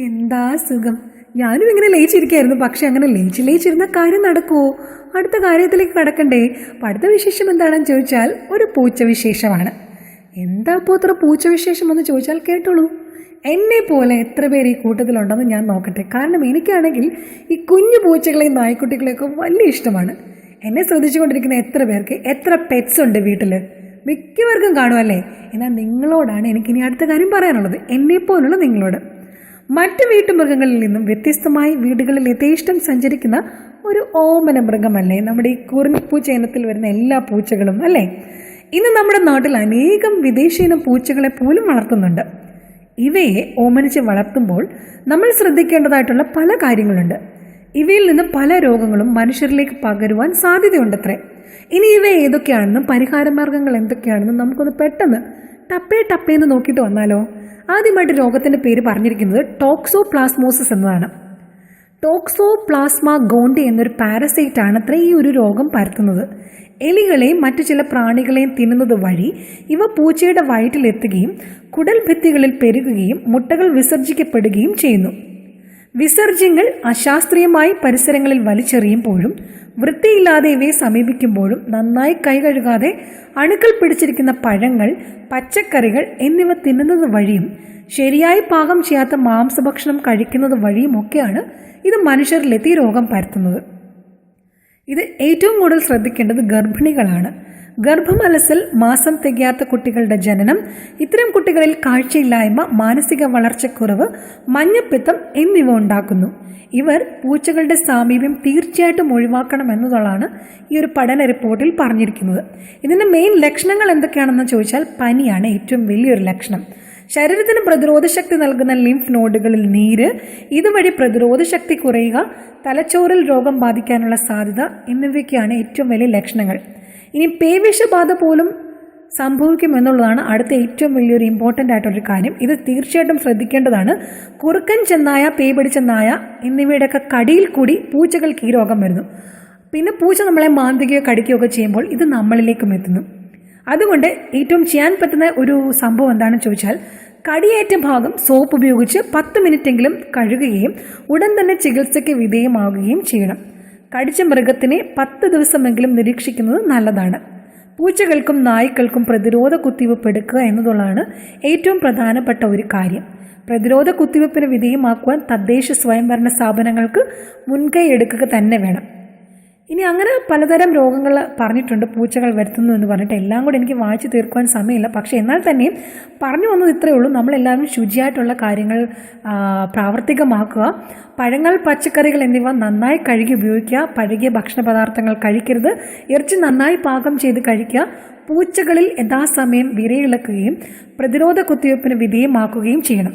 എന്താ സുഖം. ഞാനും ഇങ്ങനെ ലയിച്ചിരിക്കുകയായിരുന്നു. പക്ഷെ അങ്ങനെ ലയിച്ചിരുന്ന കാര്യം നടക്കുമോ? അടുത്ത കാര്യത്തിലേക്ക് കടക്കണ്ടേ? അപ്പം അടുത്ത വിശേഷം എന്താണെന്ന് ചോദിച്ചാൽ ഒരു പൂച്ച വിശേഷമാണ്. എന്താ ഇപ്പോൾ ഇത്ര പൂച്ച വിശേഷം എന്ന് ചോദിച്ചാൽ കേട്ടോളൂ. എന്നെ പോലെ എത്ര പേര് ഈ കൂട്ടത്തിലുണ്ടെന്ന് ഞാൻ നോക്കട്ടെ. കാരണം എനിക്കാണെങ്കിൽ ഈ കുഞ്ഞു പൂച്ചകളെയും നായ്ക്കുട്ടികളെയൊക്കെ വലിയ ഇഷ്ടമാണ്. എന്നെ ശ്രദ്ധിച്ചുകൊണ്ടിരിക്കുന്ന എത്ര പേർക്ക് എത്ര പെറ്റ്സ് ഉണ്ട് വീട്ടിൽ? മിക്കവർക്കും കാണുമല്ലേ? എന്നാൽ നിങ്ങളോടാണ് എനിക്കിനി അടുത്ത കാര്യം പറയാനുള്ളത്. എന്നെപ്പോലുള്ള നിങ്ങളോട്. മറ്റ് വീട്ടുമൃഗങ്ങളിൽ നിന്നും വ്യത്യസ്തമായി വീടുകളിൽ യഥേഷ്ടം സഞ്ചരിക്കുന്ന ഒരു ഓമന മൃഗമല്ലേ നമ്മുടെ ഈ കുറിഞ്ഞിപ്പൂച്ച ഇനത്തിൽ വരുന്ന എല്ലാ പൂച്ചകളും അല്ലേ? ഇന്ന് നമ്മുടെ നാട്ടിൽ അനേകം വിദേശീന പൂച്ചകളെ പോലും വളർത്തുന്നുണ്ട്. ഇവയെ ഓമനിച്ച് വളർത്തുമ്പോൾ നമ്മൾ ശ്രദ്ധിക്കേണ്ടതായിട്ടുള്ള പല കാര്യങ്ങളുണ്ട്. ഇവയിൽ നിന്ന് പല രോഗങ്ങളും മനുഷ്യരിലേക്ക് പകരുവാൻ സാധ്യതയുണ്ടത്രേ. ഇനി ഇവ ഏതൊക്കെയാണെന്നും പരിഹാരമാർഗങ്ങൾ എന്തൊക്കെയാണെന്നും നമുക്കൊന്ന് പെട്ടെന്ന് ടപ്പേന്ന് നോക്കിയിട്ട് വന്നാലോ? ആദ്യമായിട്ട് രോഗത്തിൻ്റെ പേര് പറഞ്ഞിരിക്കുന്നത് ടോക്സോപ്ലാസ്മോസിസ് എന്നതാണ്. ടോക്സോപ്ലാസ്മ ഗോണ്ടി എന്നൊരു പാരസൈറ്റ് ആണ് അത്ര ഈ ഒരു രോഗം പരത്തുന്നത്. എലികളെയും മറ്റു ചില പ്രാണികളെയും തിന്നുന്നത് വഴി ഇവ പൂച്ചയുടെ വയറ്റിലെത്തുകയും കുടൽ ഭിത്തികളിൽ പെരുകുകയും മുട്ടകൾ വിസർജിക്കപ്പെടുകയും ചെയ്യുന്നു. വിസർജ്യങ്ങൾ അശാസ്ത്രീയമായി പരിസരങ്ങളിൽ വലിച്ചെറിയുമ്പോഴും വൃത്തിയില്ലാതെ ഇവയെ സമീപിക്കുമ്പോഴും നന്നായി കൈ കഴുകാതെ അണുക്കൾ പിടിച്ചിരിക്കുന്ന പഴങ്ങൾ, പച്ചക്കറികൾ എന്നിവ തിന്നുന്നത് വഴിയും ശരിയായി പാകം ചെയ്യാത്ത മാംസഭക്ഷണം കഴിക്കുന്നത് വഴിയുമൊക്കെയാണ് ഇത് മനുഷ്യരിലെത്തി രോഗം പരത്തുന്നത്. ഇത് ഏറ്റവും കൂടുതൽ ശ്രദ്ധിക്കേണ്ടത് ഗർഭിണികളാണ്. ഗർഭമലസൽ, മാസം തികയാത്ത കുട്ടികളുടെ ജനനം, ഇത്തരം കുട്ടികളിൽ കാഴ്ചയില്ലായ്മ, മാനസിക വളർച്ചക്കുറവ്, മഞ്ഞപ്പിത്തം എന്നിവ ഉണ്ടാക്കുന്നു. ഇവർ പൂച്ചകളുടെ സാമീപ്യം തീർച്ചയായിട്ടും ഒഴിവാക്കണം എന്നതാണ് ഈ ഒരു പഠന റിപ്പോർട്ടിൽ പറഞ്ഞിരിക്കുന്നത്. ഇതിൻ്റെ മെയിൻ ലക്ഷണങ്ങൾ എന്തൊക്കെയാണെന്ന് ചോദിച്ചാൽ പനിയാണ് ഏറ്റവും വലിയൊരു ലക്ഷണം. ശരീരത്തിന് പ്രതിരോധശക്തി നൽകുന്ന ലിംഫ് നോഡുകളിൽ നീര്, ഇതുവഴി പ്രതിരോധശക്തി കുറയുക, തലച്ചോറിൽ രോഗം ബാധിക്കാനുള്ള സാധ്യത എന്നിവയൊക്കെയാണ് ഏറ്റവും വലിയ ലക്ഷണങ്ങൾ. ഇനി പേവിഷബാധ പോലും സംഭവിക്കുമെന്നുള്ളതാണ് അടുത്ത ഏറ്റവും വലിയൊരു ഇമ്പോർട്ടൻ്റ് ആയിട്ടൊരു കാര്യം. ഇത് തീർച്ചയായിട്ടും ശ്രദ്ധിക്കേണ്ടതാണ്. കുറുക്കൻ ചെന്നായ, പേപിടിച്ച നായ എന്നിവയുടെയൊക്കെ കടിയിൽ കൂടി പൂച്ചകൾക്ക് ഈ രോഗം വരുന്നു. പിന്നെ പൂച്ച നമ്മളെ മാന്തിക്കുകയോ കടിക്കുകയോ ഒക്കെ ചെയ്യുമ്പോൾ ഇത് നമ്മളിലേക്കും എത്തുന്നു. അതുകൊണ്ട് ഏറ്റവും ചെയ്യാൻ പറ്റുന്ന ഒരു സംഭവം എന്താണെന്ന് ചോദിച്ചാൽ കടിയേറ്റ ഭാഗം സോപ്പ് ഉപയോഗിച്ച് 10 മിനിറ്റെങ്കിലും കഴുകുകയും ഉടൻ തന്നെ ചികിത്സയ്ക്ക് വിധേയമാവുകയും ചെയ്യണം. കടിച്ച മൃഗത്തിനെ 10 ദിവസമെങ്കിലും നിരീക്ഷിക്കുന്നത് നല്ലതാണ്. പൂച്ചകൾക്കും നായ്ക്കൾക്കും പ്രതിരോധ കുത്തിവയ്പ്പ് എടുക്കുക എന്നതുള്ളതാണ് ഏറ്റവും പ്രധാനപ്പെട്ട ഒരു കാര്യം. പ്രതിരോധ കുത്തിവയ്പ്പിന് വിധേയമാക്കുവാൻ തദ്ദേശ സ്വയംഭരണ സ്ഥാപനങ്ങൾക്ക് മുൻകൈ എടുക്കുക തന്നെ വേണം. ഇനി അങ്ങനെ പലതരം രോഗങ്ങൾ പറഞ്ഞിട്ടുണ്ട് പൂച്ചകൾ വരുത്തുന്നു എന്ന് പറഞ്ഞിട്ട്. എല്ലാം കൂടെ എനിക്ക് വായിച്ചു തീർക്കുവാൻ സമയമില്ല. പക്ഷേ എന്നാൽ തന്നെയും പറഞ്ഞു വന്നത് ഇത്രയേ ഉള്ളൂ. നമ്മളെല്ലാവരും ശുചിയായിട്ടുള്ള കാര്യങ്ങൾ പ്രാവർത്തികമാക്കുക. പഴങ്ങൾ, പച്ചക്കറികൾ എന്നിവ നന്നായി കഴുകി ഉപയോഗിക്കുക. പഴകിയ ഭക്ഷണ പദാർത്ഥങ്ങൾ കഴിക്കരുത്. ഇറച്ചി നന്നായി പാകം ചെയ്ത് കഴിക്കുക. പൂച്ചകളിൽ യഥാസമയം വിരയിളക്കുകയും പ്രതിരോധ കുത്തിവയ്പ്പിന് വിധേയമാക്കുകയും ചെയ്യണം.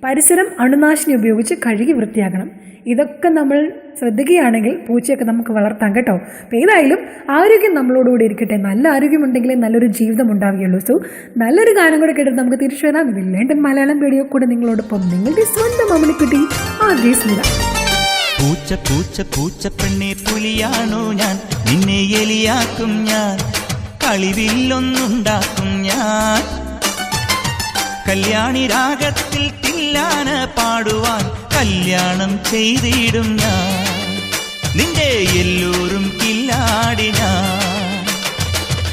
പരിസരം അണുനാശിനി ഉപയോഗിച്ച് കഴുകി വൃത്തിയാക്കണം. ഇതൊക്കെ നമ്മൾ ശ്രദ്ധിക്കുകയാണെങ്കിൽ പൂച്ചയൊക്കെ നമുക്ക് വളർത്താം കേട്ടോ. അപ്പോൾ ഏതായാലും ആരോഗ്യം നമ്മളോടുകൂടി ഇരിക്കട്ടെ. നല്ല ആരോഗ്യമുണ്ടെങ്കിലേ നല്ലൊരു ജീവിതം ഉണ്ടാവുകയുള്ളൂ. സോ നല്ലൊരു ഗാനം കൂടെ കേട്ടിട്ട് നമുക്ക് തിരിച്ചു വരാം. ഇത് ലണ്ടൻ മലയാളം റേഡിയോ കൂടെ നിങ്ങളോടൊപ്പം നിങ്ങളുടെ സ്വന്തം മമ്മണിക്കുട്ടി ആർജെ. പൂച്ച പൂച്ച പൂച്ച പെണ്ണെ പുലിയാണോ ഞാൻ, നിന്നെ എലിയാക്കും ഞാൻ, കളിവില്ലൊന്നുണ്ടാക്കും ഞാൻ, കല്യാണി രാഗത്തിൽ തില്ലാന പാടുവാൻ കല്യാണം ചെയ്തിടും ഞാൻ, നിന്റെ എല്ലൂരും കില്ലാടി ഞാൻ.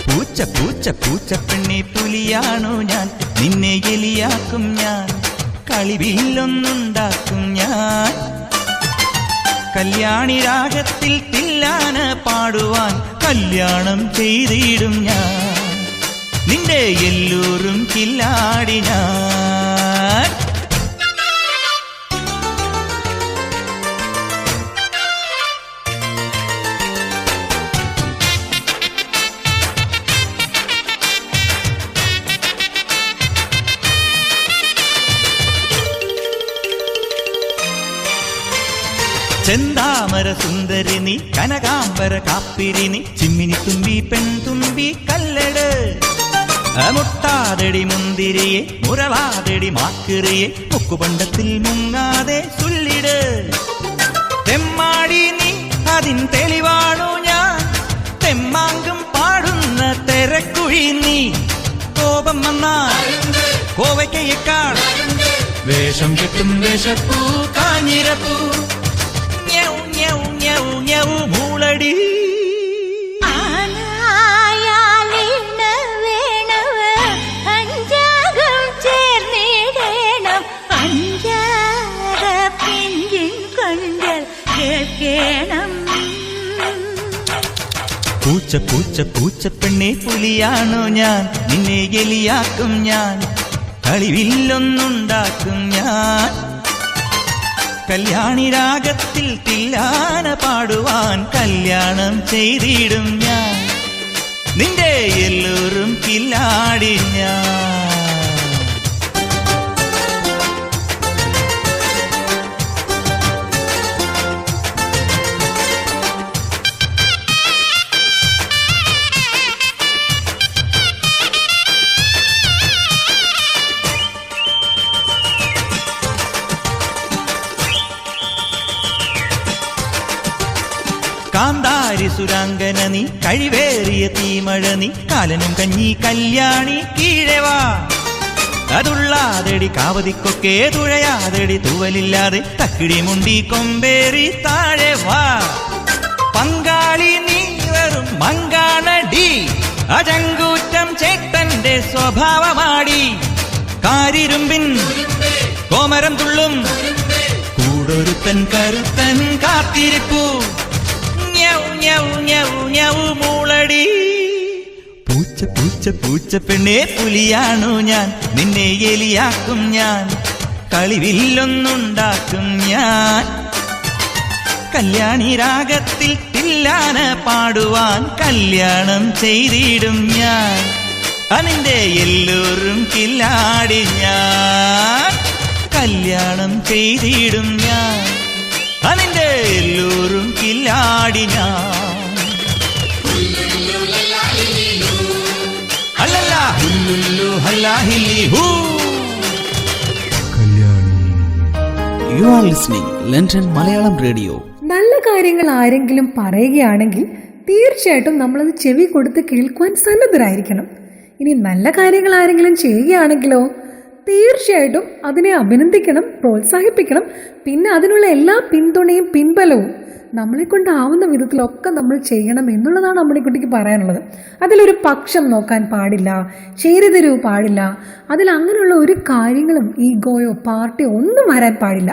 പൂച്ച പൂച്ച പൂച്ച പെണ്ണെ പുലിയാണോ ഞാൻ, നിന്നെ എലിയാക്കും ഞാൻ, കളിവില്ലൊന്നുണ്ടാക്കും ഞാൻ, കല്യാണി രാഗത്തിൽ തില്ലാന പാടുവാൻ കല്യാണം ചെയ്തിടും ഞാൻ, നിന്റെ എല്ലൂരും കില്ലാടി ഞാൻ. ചെന്താമര സുന്ദരി നീ, കനകാംബര കാപ്പിരി നീ, ചിമ്മിനി തുമ്പി പെൺതുമ്പി കല്ലട്, മുട്ടാതെടി മുന്തിരിയെ, മുരളാതെടി മാക്കിറിയെ, മുക്കുപണ്ടത്തിൽ മുങ്ങാതെ ചൊല്ലിട്. തെമ്മാടി നീ, അതിൻ തെളിവാണു ഞാൻ, തെമ്മാങ്കം പാടുന്ന തെരക്കുഴി നീ, കോപം വന്നാൽ കോവയ്ക്കയേക്കാൾ വേഷം കെട്ടും വേഷപ്പൂ കാഞ്ഞിരപ്പൂ ഞൗ ഞൗ ഞൗ ഞൗ മൂളടി പൂച്ച പൂച്ച പൂച്ച പെണ്ണെ പുലിയാണോ ഞാൻ നിന്നെ എലിയാക്കും ഞാൻ കളിവില്ലൊന്നുണ്ടാക്കും ഞാൻ കല്യാണി രാഗത്തിൽ തില്ലാന പാടുവാൻ കല്യാണം ചെയ്തിടും ഞാൻ നിന്റെ എല്ലാവരും കില്ലാടി ഞാൻ കാന്താരി സുരാംഗന നീ കഴിവേറിയ തീമഴ നീ കാലനും കഞ്ഞി കല്യാണി കീഴവാ അതുള്ളാതെടി കാവതിക്കൊക്കെ തുഴയാതെടി തൂവലില്ലാതെ തക്കിടി മുണ്ടി കൊമ്പേറി താഴെ വാ പങ്കാളി നീ വെറും മങ്കാണടി അജങ്കൂറ്റം ചേട്ടന്റെ സ്വഭാവമാടി കാരിരുമ്പിൻ കോമരം തുള്ളും കൂടൊരുത്തൻ കരുത്തൻ കാത്തിരിപ്പൂ മൂളടി പൂച്ച പൂച്ച പൂച്ച പെണ്ണെ പുലിയാണു ഞാൻ നിന്നെ എലിയാക്കും ഞാൻ കളിവില്ലൊന്നുണ്ടാക്കും ഞാൻ കല്യാണി രാഗത്തിൽ തില്ലാന പാടുവാൻ കല്യാണം ചെയ്തിടും ഞാൻ അതിന്റെ എല്ലാവരും കില്ലാടി ഞാൻ കല്യാണം ചെയ്തിടും ഞാൻ അതിന്റെ എല്ലാവരും കില്ലാടി ഞാൻ അല്ലല്ല ഹുല്ലുല്ലു ഹല്ലാഹില്ലി ഹൂ Kalyani. You are listening London Malayalam radio. നല്ല കാര്യങ്ങൾ ആരെങ്കിലും പറയുകയാണെങ്കിൽ തീർച്ചയായിട്ടും നമ്മളത് ചെവി കൊടുത്ത് കേൾക്കുവാൻ സന്നദ്ധരായിരിക്കണം. ഇനി നല്ല കാര്യങ്ങൾ ആരെങ്കിലും ചെയ്യുകയാണെങ്കിലോ തീർച്ചയായിട്ടും അതിനെ അഭിനന്ദിക്കണം, പ്രോത്സാഹിപ്പിക്കണം. പിന്നെ അതിനുള്ള എല്ലാ പിന്തുണയും പിൻബലവും നമ്മളെ കൊണ്ടാവുന്ന വിധത്തിലൊക്കെ നമ്മൾ ചെയ്യണം എന്നുള്ളതാണ് അമ്മണിക്കുട്ടിക്ക് പറയാനുള്ളത്. അതിലൊരു പക്ഷം നോക്കാൻ പാടില്ല, ചേരിതിരിവ് പാടില്ല, അതിൽ അങ്ങനെയുള്ള ഒരു കാര്യങ്ങളും ഈഗോയോ പാർട്ടിയോ ഒന്നും വരാൻ പാടില്ല.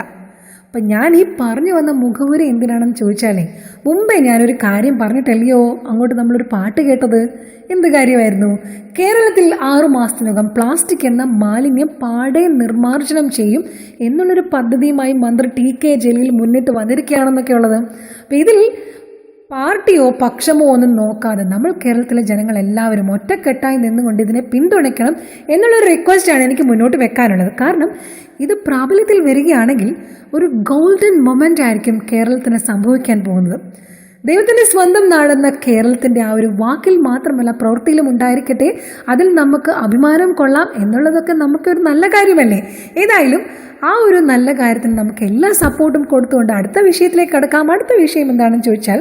അപ്പം ഞാൻ ഈ പറഞ്ഞു വന്ന മുഖവുര എന്തിനാണെന്ന് ചോദിച്ചാലേ, മുമ്പേ ഞാനൊരു കാര്യം പറഞ്ഞിട്ടല്ലയോ അങ്ങോട്ട് നമ്മളൊരു പാട്ട് കേട്ടത്. എന്ത് കാര്യമായിരുന്നു? കേരളത്തിൽ 6 മാസത്തിനകം പ്ലാസ്റ്റിക് എന്ന മാലിന്യം പാടെ നിർമ്മാർജ്ജനം ചെയ്യും എന്നുള്ളൊരു പദ്ധതിയുമായി മന്ത്രി TK ജലീൽ മുന്നിട്ട് വന്നിരിക്കുകയാണെന്നൊക്കെ ഉള്ളത്. അപ്പം ഇതിൽ പാർട്ടിയോ പക്ഷമോ ഒന്നും നോക്കാതെ നമ്മൾ കേരളത്തിലെ ജനങ്ങൾ എല്ലാവരും ഒറ്റക്കെട്ടായി നിന്നുകൊണ്ട് ഇതിനെ പിന്തുണയ്ക്കണം എന്നുള്ളൊരു റിക്വസ്റ്റാണ് എനിക്ക് മുന്നോട്ട് വെക്കാനുള്ളത്. കാരണം ഇത് പ്രാബല്യത്തിൽ വരികയാണെങ്കിൽ ഒരു ഗോൾഡൻ മൊമെൻ്റ് ആയിരിക്കും കേരളത്തിന് സംഭവിക്കാൻ പോകുന്നത്. ദൈവത്തിൻ്റെ സ്വന്തം നാടെന്ന കേരളത്തിൻ്റെ ആ ഒരു വാക്കിൽ മാത്രമല്ല പ്രവൃത്തിയിലും ഉണ്ടായിരിക്കട്ടെ, അതിൽ നമുക്ക് അഭിമാനം കൊള്ളാം എന്നുള്ളതൊക്കെ നമുക്കൊരു നല്ല കാര്യമല്ലേ. ഏതായാലും ആ ഒരു നല്ല കാര്യത്തിന് നമുക്ക് എല്ലാ സപ്പോർട്ടും കൊടുത്തുകൊണ്ട് അടുത്ത വിഷയത്തിലേക്ക് കടക്കാം. അടുത്ത വിഷയം എന്താണെന്ന് ചോദിച്ചാൽ,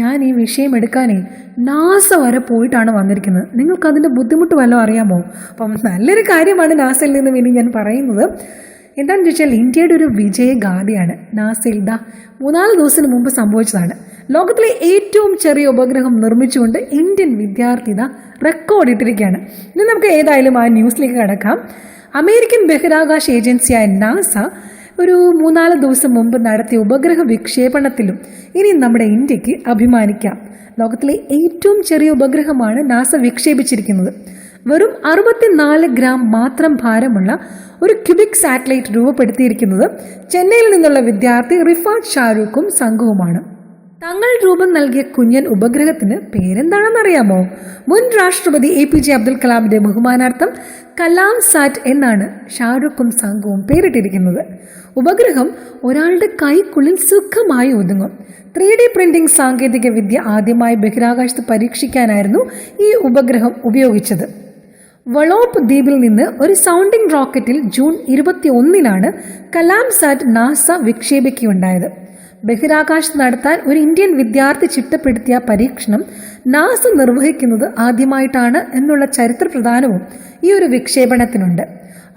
ഞാൻ ഈ വിഷയം എടുക്കാനേ നാസ വരെ പോയിട്ടാണ് വന്നിരിക്കുന്നത്. നിങ്ങൾക്കതിൻ്റെ ബുദ്ധിമുട്ട് വല്ലതും അറിയാമോ? അപ്പം നല്ലൊരു കാര്യമാണ് നാസയിൽ നിന്ന് ഇനി ഞാൻ പറയുന്നത്. എന്താണെന്ന് ചോദിച്ചാൽ, ഇന്ത്യയുടെ ഒരു വിജയഗാഥയാണ് നാസയിൽ 3-4 ദിവസത്തിന് മുമ്പ് സംഭവിച്ചതാണ്. ലോകത്തിലെ ഏറ്റവും ചെറിയ ഉപഗ്രഹം നിർമ്മിച്ചുകൊണ്ട് ഇന്ത്യൻ വിദ്യാർത്ഥി റെക്കോർഡ് ഇട്ടിരിക്കുകയാണ്. ഇനി നമുക്ക് ഏതായാലും ആ ന്യൂസിലേക്ക് കടക്കാം. അമേരിക്കൻ ബഹിരാകാശ ഏജൻസിയായ നാസ ഒരു 3-4 ദിവസം മുമ്പ് നടത്തിയ ഉപഗ്രഹ വിക്ഷേപണത്തിലും ഇനി നമ്മുടെ ഇന്ത്യക്ക് അഭിമാനിക്കാം. ലോകത്തിലെ ഏറ്റവും ചെറിയ ഉപഗ്രഹമാണ് നാസ വിക്ഷേപിച്ചിരിക്കുന്നത്. വെറും 64 ഗ്രാം മാത്രം ഭാരമുള്ള ഒരു ക്യൂബിക് സാറ്റലൈറ്റ് രൂപപ്പെടുത്തിയിരിക്കുന്നത് ചെന്നൈയിൽ നിന്നുള്ള വിദ്യാർത്ഥി റിഫാത്ത് ഷാരൂഖും സംഘവുമാണ്. തങ്ങൾ രൂപം നൽകിയ കുഞ്ഞൻ ഉപഗ്രഹത്തിന് പേരെന്താണെന്നറിയാമോ? മുൻ രാഷ്ട്രപതി APJ അബ്ദുൽ കലാമിന്റെ ബഹുമാനാർത്ഥം കലാം സാറ്റ് എന്നാണ് ഷാരൂഖും സംഘവും പേരിട്ടിരിക്കുന്നത്. ഉപഗ്രഹം ഒരാളുടെ കൈക്കുള്ളിൽ സുഖമായി ഒതുങ്ങും. 3D പ്രിന്റിംഗ് സാങ്കേതിക വിദ്യ ആദ്യമായി ബഹിരാകാശത്ത് പരീക്ഷിക്കാനായിരുന്നു ഈ ഉപഗ്രഹം ഉപയോഗിച്ചത്. വളോപ്പ് ദ്വീപിൽ നിന്ന് ഒരു സൗണ്ടിംഗ് റോക്കറ്റിൽ ജൂൺ 21-നാണ് കലാം സാറ്റ് നാസ വിക്ഷേപിക്കുകയുണ്ടായത്. ബഹിരാകാശത്ത് നടത്താൻ ഒരു ഇന്ത്യൻ വിദ്യാർത്ഥി ചിട്ടപ്പെടുത്തിയ പരീക്ഷണം നാസ നിർവഹിക്കുന്നത് ആദ്യമായിട്ടാണ് എന്നുള്ള ചരിത്ര പ്രധാനവും ഈ ഒരു വിക്ഷേപണത്തിനുണ്ട്.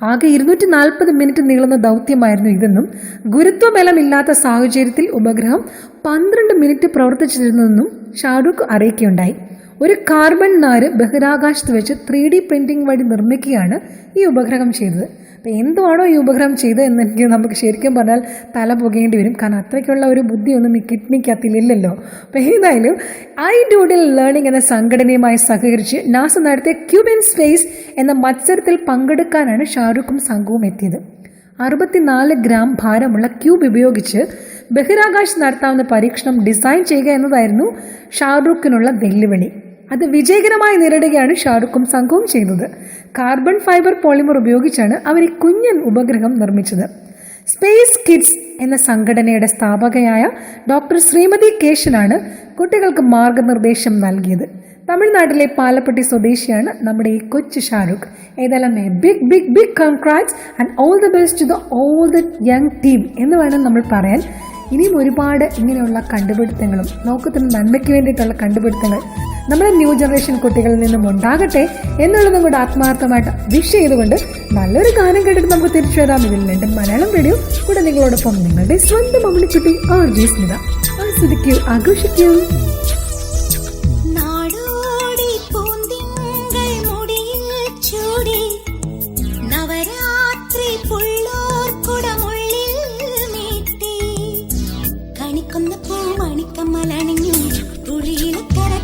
ആകെ 240 മിനിറ്റ് നീളുന്ന ദൗത്യമായിരുന്നു ഇതെന്നും ഗുരുത്വബലമില്ലാത്ത സാഹചര്യത്തിൽ ഉപഗ്രഹം 12 മിനിറ്റ് പ്രവർത്തിച്ചിരുന്നെന്നും ഷാരൂഖ് അറിയിക്കുകയുണ്ടായി. ഒരു കാർബൺ നാര് ബഹിരാകാശത്ത് വെച്ച് 3D പ്രിന്റിംഗ് വഴി നിർമ്മിക്കുകയാണ് ഈ ഉപഗ്രഹം ചെയ്തത്. അപ്പോൾ എന്തുവാണോ ഈ ഉപഗ്രഹം ചെയ്തത് എന്നെനിക്ക് നമുക്ക് ശരിക്കും പറഞ്ഞാൽ തല പുകയേണ്ടി വരും. കാരണം അത്രയ്ക്കുള്ള ഒരു ബുദ്ധിയൊന്നും ഈ കിഡ്നിക്കകത്തില്ലല്ലോ. അപ്പോൾ ഏതായാലും iDoodle ലേണിംഗ് എന്ന സംഘടനയുമായി സഹകരിച്ച് നാസ നടത്തിയ ക്യൂബ് ഇൻ സ്പേസ് എന്ന മത്സരത്തിൽ പങ്കെടുക്കാനാണ് ഷാരൂഖും സംഘവും എത്തിയത്. 64 ഗ്രാം ഭാരമുള്ള ക്യൂബ് ഉപയോഗിച്ച് ബഹിരാകാശത്ത് നടത്താവുന്ന പരീക്ഷണം ഡിസൈൻ ചെയ്യുക എന്നതായിരുന്നു ഷാരൂഖിനുള്ള വെല്ലുവിളി. അത് വിജയകരമായി നേരിടുകയാണ് ഷാരൂഖും സംഘവും ചെയ്തത്. കാർബൺ ഫൈബർ പോളിമർ ഉപയോഗിച്ചാണ് അവർ ഈ കുഞ്ഞൻ ഉപഗ്രഹം നിർമ്മിച്ചത്. സ്പേസ് കിഡ്സ് എന്ന സംഘടനയുടെ സ്ഥാപകയായ ഡോക്ടർ ശ്രീമതി കേശനാണ് കുട്ടികൾക്ക് മാർഗനിർദ്ദേശം നൽകിയത്. തമിഴ്നാട്ടിലെ പാലപ്പെട്ടി സ്വദേശിയാണ് നമ്മുടെ ഈ കൊച്ചു ഷാരൂഖ്. ഏതായാലും big big big congrats and all the best to all the young team എന്ന് വേണം നമ്മൾ പറയാൻ. ഇനിയും ഒരുപാട് ഇങ്ങനെയുള്ള കണ്ടുപിടുത്തങ്ങളും ലോകത്തിന് നന്മയ്ക്ക് വേണ്ടിയിട്ടുള്ള കണ്ടുപിടുത്തങ്ങൾ നമ്മുടെ ന്യൂ ജനറേഷൻ കുട്ടികളിൽ നിന്നും ഉണ്ടാകട്ടെ എന്നുള്ളതും കൂടെ ആത്മാർത്ഥമായിട്ട് വിഷ് ചെയ്തുകൊണ്ട് നല്ലൊരു ഗാനം കേട്ടിട്ട് നമുക്ക് തിരിച്ചു വരാം. ഇതിൽ ലണ്ടൻ മലയാളം റേഡിയോ കൂടെ നിങ്ങളോടൊപ്പം നിങ്ങളുടെ സ്വന്തം മമ്മിണിക്കുട്ടി RJ സ്മിത. ആസ്വദിക്കൂ, ആഘോഷിക്കൂ.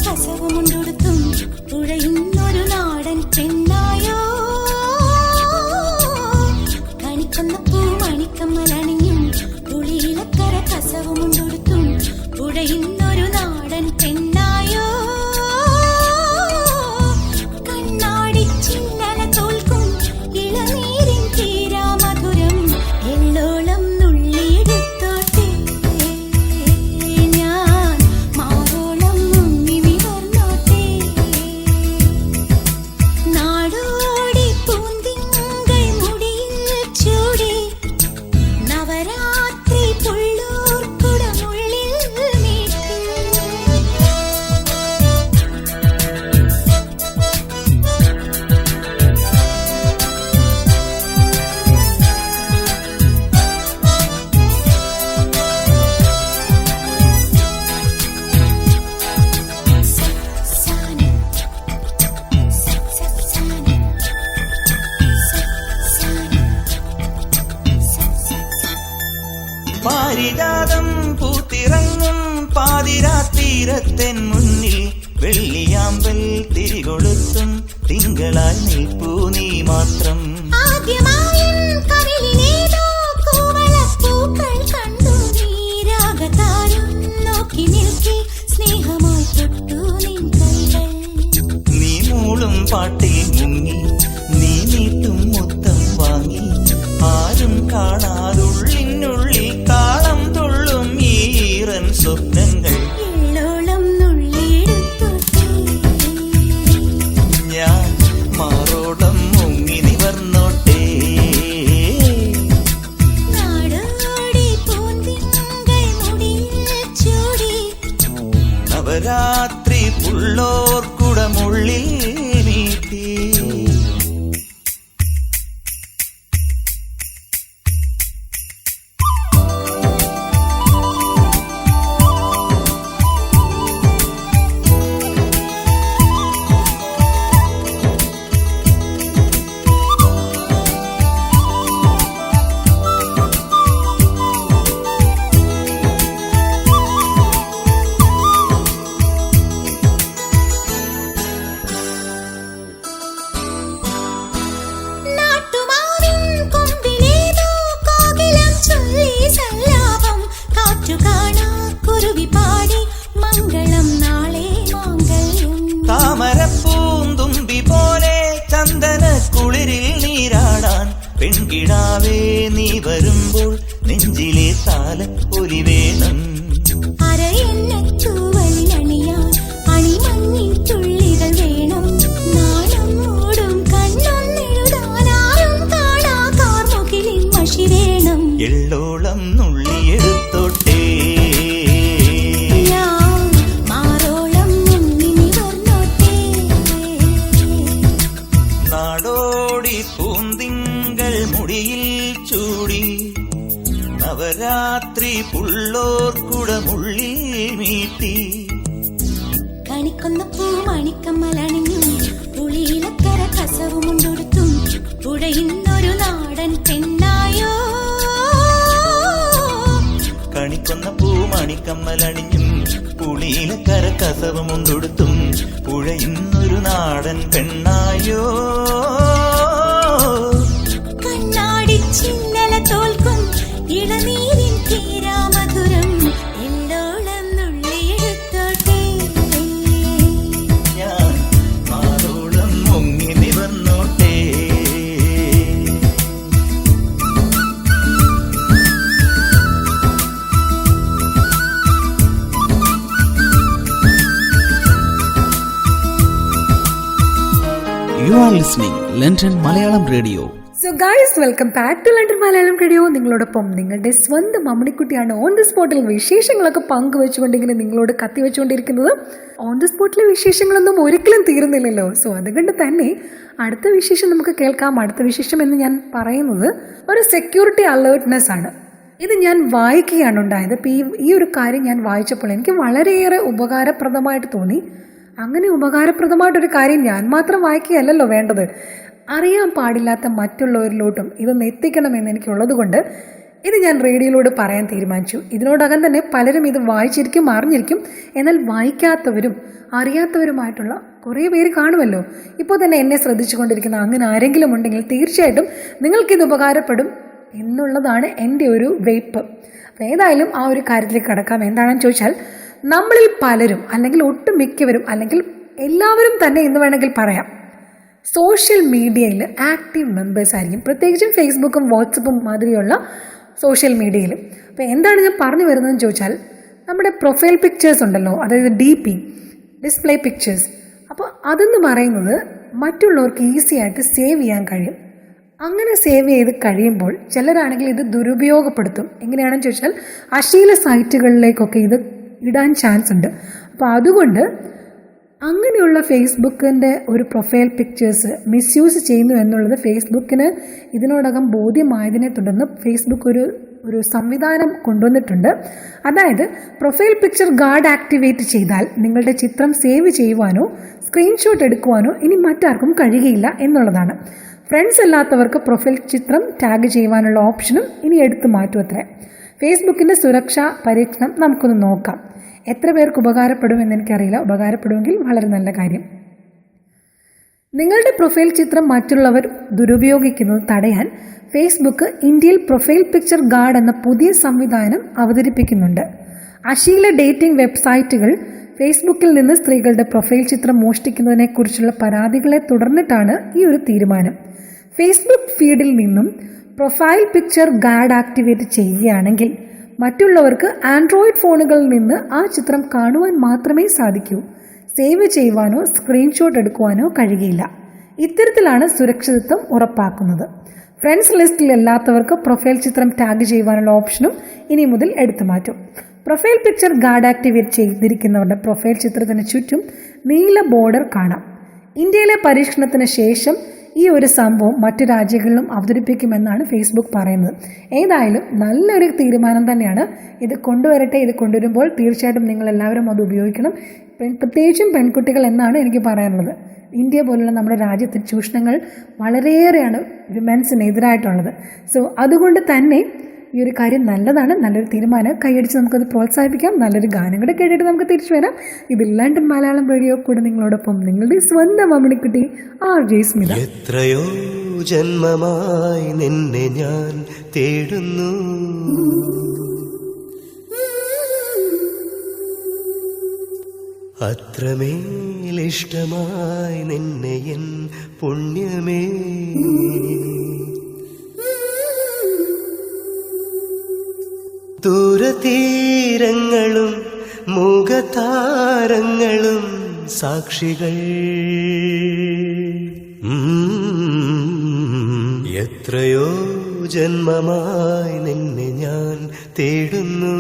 കസവുമുണ്ടെടുത്തും തുഴയുന്നൊരു നാടൻ പെണ്ണായോ, കണിക്കൊന്ന പൂ മണിക്കമ്മലണിഞ്ഞും തുളിയിലക്കര കസവുമുണ്ടെടുത്തും തുഴയുന്നൊരു നാടൻ പെണ്ണായോ, കണ്ണാടി ചിന്നല തോൽക്കും ഇളനീരിൻ തീരാ മധുരം എള്ളോളം നുള്ളിയെടുത്തോട്ടെ ഞാൻ മാറോളം മുങ്ങി വിവർന്നോട്ടെ. നാടോടി പൂന്തിങ്കൾ മുടിയിൽ ചൂടി നവരാത്രി പുള്ളൂർക്കുടമുള്ളിൽ മീട്ടി. പാരിജാതം പൂത്തിറങ്ങും പാതിരാത്തീരത്തിൻ മുന്നിൽ വെള്ളിയാമ്പൽ തിരികൊളുത്തും തിങ്കളായി നിൽപ്പൂ നീ മാത്രം. ആദ്യമായും കവിളിലേതോ കൂവളപ്പൂക്കൾ കണ്ടു നീ, രാഗതാരം നോക്കി നിൽക്കി സ്നേഹമായി തൊട്ടു നിൻ കൈകൾ. നീ മൂളും പാട്ടിൽ മുങ്ങി നീ നീട്ടും മുത്തം വാങ്ങി ആരും കാണാതുള്ളിനുള്ളിൽ കാളം തുള്ളും ഈറൻ സ്വപ്നങ്ങൾ എള്ളോളം നുള്ളിയെടുത്തോട്ടെ ഞാൻ മാറോടം മുങ്ങി നിവർന്നോട്ടെ. നാടോടി പൂന്തിങ്കൾ മുടിയിൽ ചൂടി നവരാത്രി പുള്ളോർക്കുടമുള്ളിൽ നീട്ടി. നാട്ടുമാവിൻ കൊമ്പിലേതോ കോകിലം ചൊല്ലി സല്ലാപം കാറ്റു കാണാ കുരുവി പാടി മംഗളം നാളെ മാംഗല്യം. താമരപ്പൂന്തുമ്പി പോലെ ചന്ദന കുളിരിൽ നീരാടാൻ പെൺകിടാവേ നീ വരുമ്പോൾ നെഞ്ചിലെ താലപ്പൊലി വേണം. അരയെണ്ണത്തൂവല്ലണിയാൻ അണിമഞ്ഞിൻ തുള്ളികൾ വേണം. നാണം മൂടും കണ്ണൊന്നെഴുതാനാരും കാണാ കാർമുകിലിൻ മഷി വേണം. എള്ളോളം നുള്ളിയെടുത്തോട്ടെ ഞാൻ മാറോളം മുങ്ങി നിവർന്നോട്ടെ. നാടോടി പൂന്തിങ്കൾ നവരാത്രി പുള്ളോർക്കുടമുള്ളിൽ മീട്ടി. കണിക്കൊന്ന പൂ മണിക്കമ്മലണിഞ്ഞും പുളിയിലക്കര കസവുമുണ്ടൊടുത്തും പുഴയുന്നൊരു നാടൻ പെണ്ണായോ. കണിക്കൊന്ന പൂ മണിക്കമ്മലണിഞ്ഞും പുളിയിലക്കര കസവുമുണ്ടൊടുത്തും പുഴയുന്നൊരു നാടൻ പെണ്ണായോ. കണ്ണാടി ചിന്നല തോൽക്കും ഇളനീരിൻ തീരാമധുരം എല്ലോളം നുള്ളിയെടുത്തോട്ടെ. ഞാൻ മാറോളം മുങ്ങി നിവർന്നോട്ടെ. You are listening London Malayalam Radio. So guys, welcome back to London Malayalam radio. നിങ്ങളോടൊപ്പം നിങ്ങളുടെ സ്വന്തം മമ്മണിക്കുട്ടിയാണ് ഓൺ ദി സ്പോട്ടിൽ വിശേഷങ്ങളൊക്കെ പങ്കുവെച്ചുകൊണ്ടിങ്ങനെ നിങ്ങളോട് കത്തിവെച്ചുകൊണ്ടിരിക്കുന്നത്. ഓൺ ദി സ്പോട്ടിലെ വിശേഷങ്ങളൊന്നും ഒരിക്കലും തീരുന്നില്ലല്ലോ. സോ അതുകൊണ്ട് തന്നെ അടുത്ത വിശേഷം നമുക്ക് കേൾക്കാം. അടുത്ത വിശേഷം എന്ന് ഞാൻ പറയുന്നത് ഒരു സെക്യൂരിറ്റി അലേർട്ട്നെസ് ആണ്. ഇത് ഞാൻ വായിക്കുകയാണ് ഉണ്ടായത്. അപ്പോൾ ഈ ഒരു കാര്യം ഞാൻ വായിച്ചപ്പോൾ എനിക്ക് വളരെയേറെ ഉപകാരപ്രദമായിട്ട് തോന്നി. അങ്ങനെ ഉപകാരപ്രദമായിട്ടൊരു കാര്യം ഞാൻ മാത്രം വായിക്കുകയല്ലല്ലോ വേണ്ടത്, അറിയാൻ പാടില്ലാത്ത മറ്റുള്ളവരിലോട്ടും ഇതൊന്ന് എത്തിക്കണമെന്ന് എനിക്കുള്ളത് കൊണ്ട് ഇത് ഞാൻ റേഡിയോയിലൂടെ പറയാൻ തീരുമാനിച്ചു. ഇതിനോടകം തന്നെ പലരും ഇത് വായിച്ചിരിക്കും, അറിഞ്ഞിരിക്കും. എന്നാൽ വായിക്കാത്തവരും അറിയാത്തവരുമായിട്ടുള്ള കുറേ പേര് കാണുമല്ലോ. ഇപ്പോൾ തന്നെ എന്നെ ശ്രദ്ധിച്ചുകൊണ്ടിരിക്കുന്ന അങ്ങനെ ആരെങ്കിലും ഉണ്ടെങ്കിൽ തീർച്ചയായിട്ടും നിങ്ങൾക്കിത് ഉപകാരപ്പെടും എന്നുള്ളതാണ് എൻ്റെ ഒരു വെയ്പ്പ്. അപ്പോൾ ഏതായാലും ആ ഒരു കാര്യത്തിലേക്ക് കടക്കാം. എന്താണെന്ന് ചോദിച്ചാൽ, നമ്മളിൽ പലരും അല്ലെങ്കിൽ ഒട്ടുമിക്കവരും അല്ലെങ്കിൽ എല്ലാവരും തന്നെ എന്ന് വേണമെങ്കിൽ പറയാം സോഷ്യൽ മീഡിയയിൽ ആക്റ്റീവ് മെമ്പേഴ്സ് ആയിരിക്കും. പ്രത്യേകിച്ചും ഫേസ്ബുക്കും വാട്സപ്പും മാതിരിയുള്ള സോഷ്യൽ മീഡിയയിൽ. അപ്പോൾ എന്താണ് ഞാൻ പറഞ്ഞു വരുന്നതെന്ന് ചോദിച്ചാൽ, നമ്മുടെ പ്രൊഫൈൽ പിക്ചേഴ്സ് ഉണ്ടല്ലോ, അതായത് DP ഡിസ്പ്ലേ പിക്ചേഴ്സ്. അപ്പോൾ അതെന്ന് പറയുന്നത് മറ്റുള്ളവർക്ക് ഈസി ആയിട്ട് സേവ് ചെയ്യാൻ കഴിയും. അങ്ങനെ സേവ് ചെയ്ത് കഴിയുമ്പോൾ ചിലരാണെങ്കിൽ ഇത് ദുരുപയോഗപ്പെടുത്തും. എങ്ങനെയാണെന്ന് ചോദിച്ചാൽ, അശ്ലീല സൈറ്റുകളിലേക്കൊക്കെ ഇത് ഇടാൻ ചാൻസ് ഉണ്ട്. അപ്പോൾ അതുകൊണ്ട് അങ്ങനെയുള്ള ഫേസ്ബുക്കിൻ്റെ ഒരു പ്രൊഫൈൽ പിക്ചേഴ്സ് മിസ്യൂസ് ചെയ്യുന്നു എന്നുള്ളത് ഫേസ്ബുക്കിന് ഇതിനോടകം ബോധ്യമായതിനെ തുടർന്ന് ഫേസ്ബുക്ക് ഒരു സംവിധാനം കൊണ്ടുവന്നിട്ടുണ്ട്. അതായത് പ്രൊഫൈൽ പിക്ചർ ഗാർഡ് ആക്ടിവേറ്റ് ചെയ്താൽ നിങ്ങളുടെ ചിത്രം സേവ് ചെയ്യുവാനോ സ്ക്രീൻഷോട്ട് എടുക്കുവാനോ ഇനി മറ്റാർക്കും കഴിയുകയില്ല എന്നുള്ളതാണ്. ഫ്രണ്ട്സ് അല്ലാത്തവർക്ക് പ്രൊഫൈൽ ചിത്രം ടാഗ് ചെയ്യുവാനുള്ള ഓപ്ഷനും ഇനി എടുത്തു മാറ്റുമത്രേ. ഫേസ്ബുക്കിൻ്റെ സുരക്ഷാ പരീക്ഷണം നമുക്കൊന്ന് നോക്കാം. എത്ര പേർക്ക് ഉപകാരപ്പെടുമെന്ന് എനിക്കറിയില്ല. ഉപകാരപ്പെടുമെങ്കിൽ വളരെ നല്ല കാര്യം. നിങ്ങളുടെ പ്രൊഫൈൽ ചിത്രം മറ്റുള്ളവർ ദുരുപയോഗിക്കുന്നത് തടയാൻ ഫേസ്ബുക്ക് ഇന്ത്യയിൽ പ്രൊഫൈൽ പിക്ചർ ഗാർഡ് എന്ന പുതിയ സംവിധാനം അവതരിപ്പിക്കുന്നുണ്ട്. അശ്ലീല ഡേറ്റിംഗ് വെബ്സൈറ്റുകൾ ഫേസ്ബുക്കിൽ നിന്ന് സ്ത്രീകളുടെ പ്രൊഫൈൽ ചിത്രം മോഷ്ടിക്കുന്നതിനെക്കുറിച്ചുള്ള പരാതികളെ തുടർന്നിട്ടാണ് ഈ ഒരു തീരുമാനം. ഫേസ്ബുക്ക് ഫീഡിൽ നിന്നും പ്രൊഫൈൽ പിക്ചർ ഗാർഡ് ആക്ടിവേറ്റ് ചെയ്യുകയാണെങ്കിൽ മറ്റുള്ളവർക്ക് ആൻഡ്രോയിഡ് ഫോണുകളിൽ നിന്ന് ആ ചിത്രം കാണുവാൻ മാത്രമേ സാധിക്കൂ. സേവ് ചെയ്യുവാനോ സ്ക്രീൻഷോട്ട് എടുക്കുവാനോ കഴിയില്ല. ഇത്തരത്തിലാണ് സുരക്ഷിതത്വം ഉറപ്പാക്കുന്നത്. ഫ്രണ്ട്സ് ലിസ്റ്റിൽ അല്ലാത്തവർക്ക് പ്രൊഫൈൽ ചിത്രം ടാഗ് ചെയ്യുവാനുള്ള ഓപ്ഷനും ഇനി മുതൽ എടുത്തു മാറ്റും. പ്രൊഫൈൽ പിക്ചർ ഗാർഡ് ആക്ടിവേറ്റ് ചെയ്തിരിക്കുന്നവരുടെ പ്രൊഫൈൽ ചിത്രത്തിന് ചുറ്റും നീല ബോർഡർ കാണാം. ഇന്ത്യയിലെ പരീക്ഷണത്തിന് ശേഷം ഈ ഒരു സംഭവം മറ്റു രാജ്യങ്ങളിലും അവതരിപ്പിക്കുമെന്നാണ് ഫേസ്ബുക്ക് പറയുന്നത്. ഏതായാലും നല്ലൊരു തീരുമാനം തന്നെയാണ്. ഇത് കൊണ്ടുവരട്ടെ. ഇത് കൊണ്ടുവരുമ്പോൾ തീർച്ചയായിട്ടും നിങ്ങളെല്ലാവരും അത് ഉപയോഗിക്കണം. പ്രത്യേകിച്ചും പെൺകുട്ടികൾ എന്നാണ് എനിക്ക് പറയാനുള്ളത്. ഇന്ത്യ പോലുള്ള നമ്മുടെ രാജ്യത്ത് ചൂഷണങ്ങൾ വളരെയേറെയാണ് വിമൻസിനെതിരായിട്ടുള്ളത്. സോ അതുകൊണ്ട് തന്നെ ഈ ഒരു കാര്യം നല്ലതാണ്, നല്ലൊരു തീരുമാനം. കൈയടിച്ച് നമുക്കത് പ്രോത്സാഹിപ്പിക്കാം. നല്ലൊരു ഗാനം കൂടെ കേട്ടിട്ട് നമുക്ക് തിരിച്ചു വരാം. ഇത് ലണ്ടൻ മലയാളം റേഡിയോ കൂടെ നിങ്ങളോടൊപ്പം നിങ്ങളുടെ സ്വന്തം മമ്മണിക്കുട്ടി RJ സ്മിത. എത്രയോ ജന്മമായി നിന്നെ ഞാൻ തേടുന്നു, അത്രമേലിഷ്ടമായി നിന്നെ എൻ പുണ്യമേ. ദൂരതീരങ്ങളും മുഖതാരങ്ങളും സാക്ഷികൾ. എത്രയോ ജന്മമായി നിന്നെ ഞാൻ തേടുന്നു.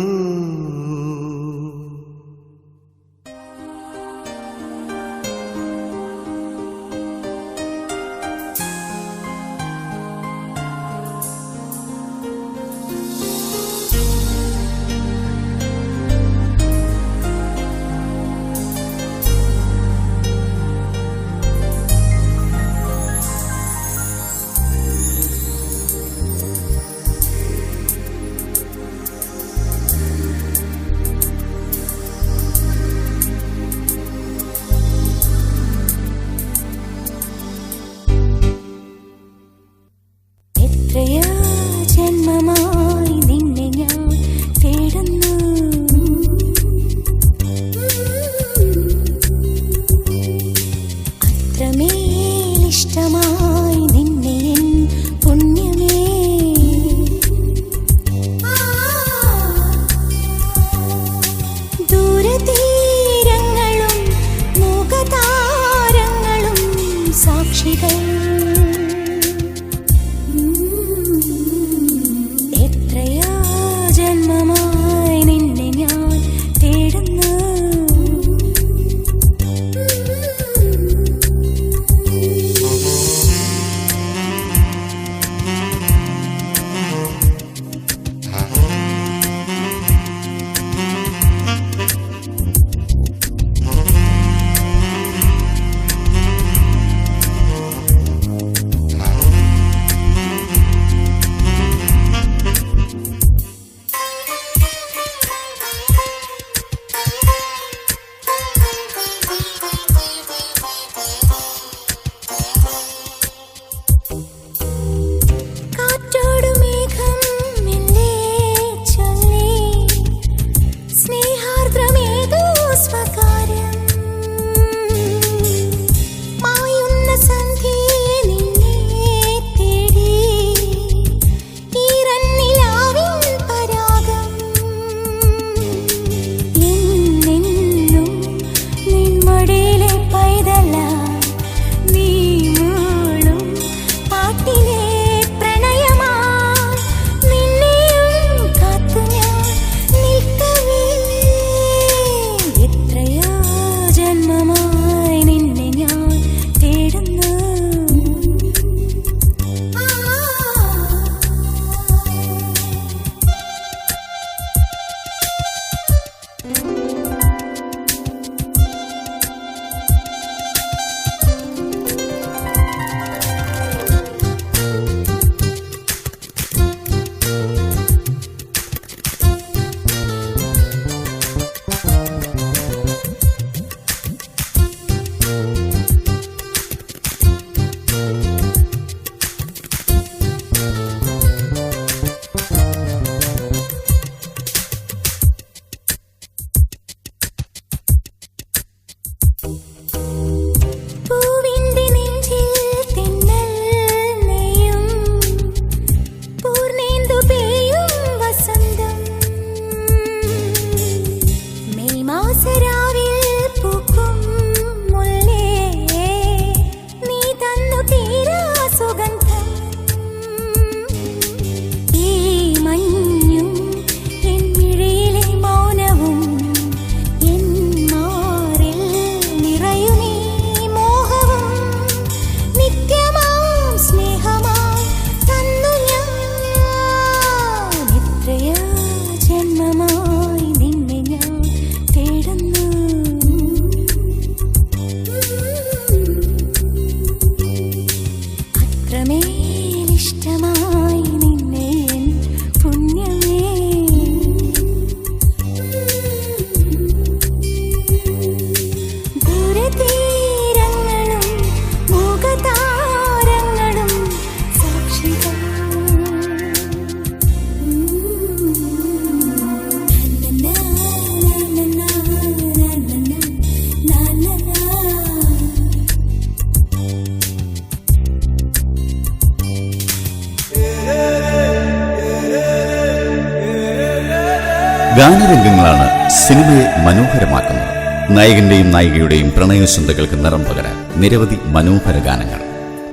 ഗാനരംഗങ്ങളാണ് സിനിമയെ മനോഹരമാക്കുന്നത്. നായകന്റെയും നായികയുടെയും പ്രണയചിന്തകൾക്ക് നിറം പകരാൻ നിരവധി മനോഹര ഗാനങ്ങൾ,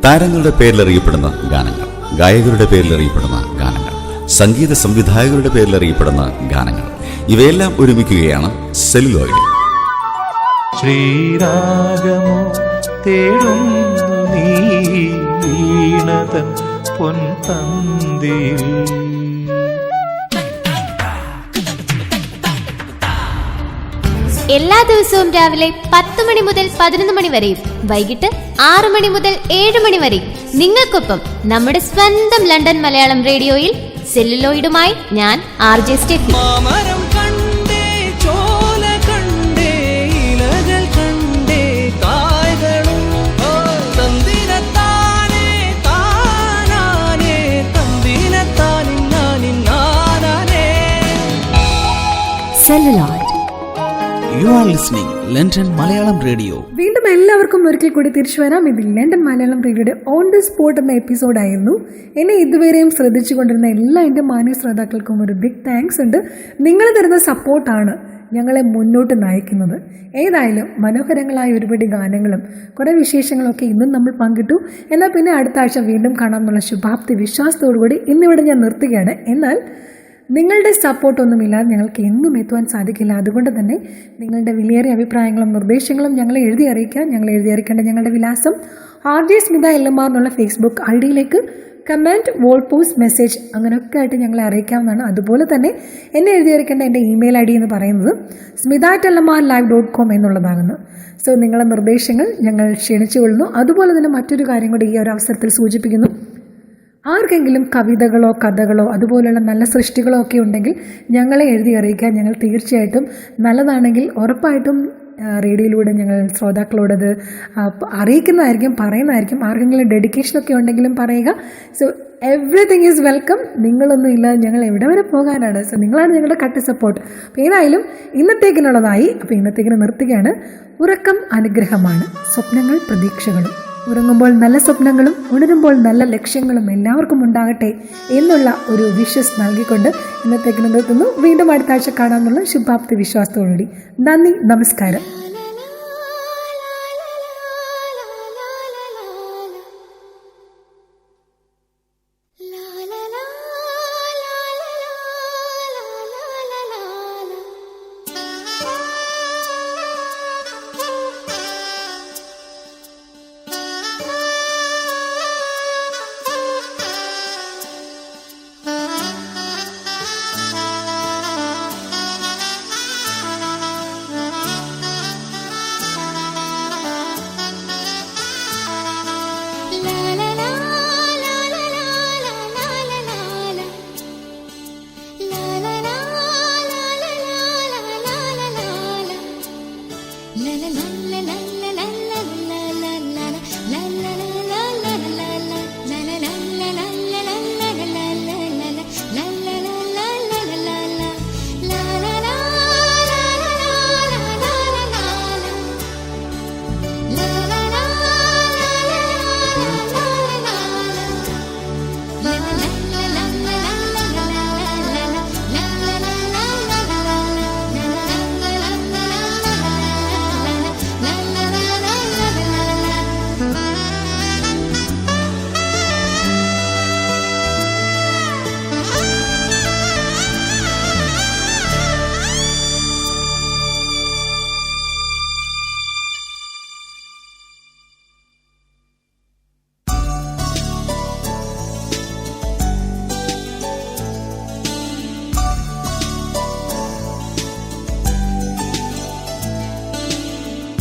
താരങ്ങളുടെ പേരിലറിയപ്പെടുന്ന ഗാനങ്ങൾ, ഗായകരുടെ പേരിലറിയപ്പെടുന്ന ഗാനങ്ങൾ, സംഗീത സംവിധായകരുടെ പേരിലറിയപ്പെടുന്ന ഗാനങ്ങൾ, ഇവയെല്ലാം ഒരുമിക്കുകയാണ് സെല്ലുലോയിഡ്. ശ്രീരാഗമോ തേടുന്നു നീ വീണതൻ പൊൻതന്തിയിൽ. എല്ലാ ദിവസവും രാവിലെ 10 മണി മുതൽ 11 മണി വരെയും വൈകിട്ട് 6 മണി മുതൽ 7 മണി വരെയും നിങ്ങൾക്കൊപ്പം നമ്മുടെ സ്വന്തം ലണ്ടൻ മലയാളം റേഡിയോയിൽ സെല്ലുലോയിഡുമായി ഞാൻ RJ Steffi. Celluloid. You are listening London Malayalam radio. വീണ്ടും എല്ലാവർക്കും ഒരിക്കൽ കൂടി തിരിച്ചു വരാം. ഇത് ലണ്ടൻ മലയാളം റേഡിയോയുടെ ഓൺ ദി സ്പോട്ട് എന്ന എപ്പിസോഡായിരുന്നു. എന്നെ ഇതുവരെയും ശ്രദ്ധിച്ചുകൊണ്ടിരുന്ന എല്ലാ എൻ്റെ മാന്യ ശ്രോതാക്കൾക്കും ഒരു ബിഗ് താങ്ക്സ് ഉണ്ട്. നിങ്ങൾ തരുന്ന സപ്പോർട്ടാണ് ഞങ്ങളെ മുന്നോട്ട് നയിക്കുന്നത്. ഏതായാലും മനോഹരങ്ങളായ ഒരുപാട് ഗാനങ്ങളും കുറേ വിശേഷങ്ങളൊക്കെ ഇന്നും നമ്മൾ പങ്കിട്ടു. എന്നാൽ പിന്നെ അടുത്ത ആഴ്ച വീണ്ടും കാണാമെന്നുള്ള ശുഭാപ്തി വിശ്വാസത്തോടുകൂടി ഇന്നിവിടെ ഞാൻ നിർത്തുകയാണ്. എന്നാൽ നിങ്ങളുടെ സപ്പോർട്ടൊന്നുമില്ലാതെ ഞങ്ങൾക്ക് എന്നും എത്തുവാൻ സാധിക്കില്ല. അതുകൊണ്ട് തന്നെ നിങ്ങളുടെ വിലയേറിയ അഭിപ്രായങ്ങളും നിർദ്ദേശങ്ങളും ഞങ്ങളെ എഴുതി അറിയിക്കാൻ. ഞങ്ങളെ എഴുതി അറിയിക്കേണ്ട ഞങ്ങളുടെ വിലാസം RJ സ്മിത LMR എന്നുള്ള ഫേസ്ബുക്ക് ID-യിലേക്ക് കമൻറ്റ്, വോൾ പോസ്റ്റ്, മെസ്സേജ് അങ്ങനെയൊക്കെ ആയിട്ട് ഞങ്ങളെ അറിയിക്കാവുന്നതാണ്. അതുപോലെ തന്നെ എന്നെ എഴുതി അറിയിക്കേണ്ട എൻ്റെ ഇമെയിൽ ID എന്ന് പറയുന്നത് smita@lmrlive.com എന്നുള്ളതാകുന്നു. സോ നിങ്ങളുടെ നിർദ്ദേശങ്ങൾ ഞങ്ങൾ ക്ഷണിച്ചുകൊള്ളുന്നു. അതുപോലെ തന്നെ മറ്റൊരു കാര്യം കൂടി ഈ ഒരു അവസരത്തിൽ സൂചിപ്പിക്കുന്നു. ആർക്കെങ്കിലും കവിതകളോ കഥകളോ അതുപോലുള്ള നല്ല സൃഷ്ടികളോ ഒക്കെ ഉണ്ടെങ്കിൽ ഞങ്ങളെ എഴുതി അറിയിക്കാൻ. ഞങ്ങൾ തീർച്ചയായിട്ടും നല്ലതാണെങ്കിൽ ഉറപ്പായിട്ടും റേഡിയോയിലൂടെ ഞങ്ങൾ ശ്രോതാക്കളോടത് അറിയിക്കുന്നതായിരിക്കും, പറയുന്നതായിരിക്കും. ആർക്കെങ്കിലും ഡെഡിക്കേഷനൊക്കെ ഉണ്ടെങ്കിലും പറയുക. So everything is welcome. നിങ്ങളൊന്നും ഇല്ലാതെ ഞങ്ങൾ എവിടെ വരെ പോകാനാണ്? സോ നിങ്ങളാണ് ഞങ്ങളുടെ കട്ട് സപ്പോർട്ട്. അപ്പോൾ ഏതായാലും ഇന്നത്തേക്കിനുള്ളതായി. അപ്പോൾ ഇന്നത്തേക്കിന് നിർത്തുകയാണ്. ഉറക്കം അനുഗ്രഹമാണ്, സ്വപ്നങ്ങൾ പ്രതീക്ഷകളും. ഉറങ്ങുമ്പോൾ നല്ല സ്വപ്നങ്ങളും ഉണരുമ്പോൾ നല്ല ലക്ഷ്യങ്ങളും എല്ലാവർക്കും ഉണ്ടാകട്ടെ എന്നുള്ള ഒരു വിഷസ് നൽകിക്കൊണ്ട് ഇന്നത്തേക്ക് നിർത്തുന്നു. വീണ്ടും അടുത്ത ആഴ്ച കാണാമെന്നുള്ള ശുഭാപ്തി വിശ്വാസത്തോടുകൂടി നന്ദി, നമസ്കാരം.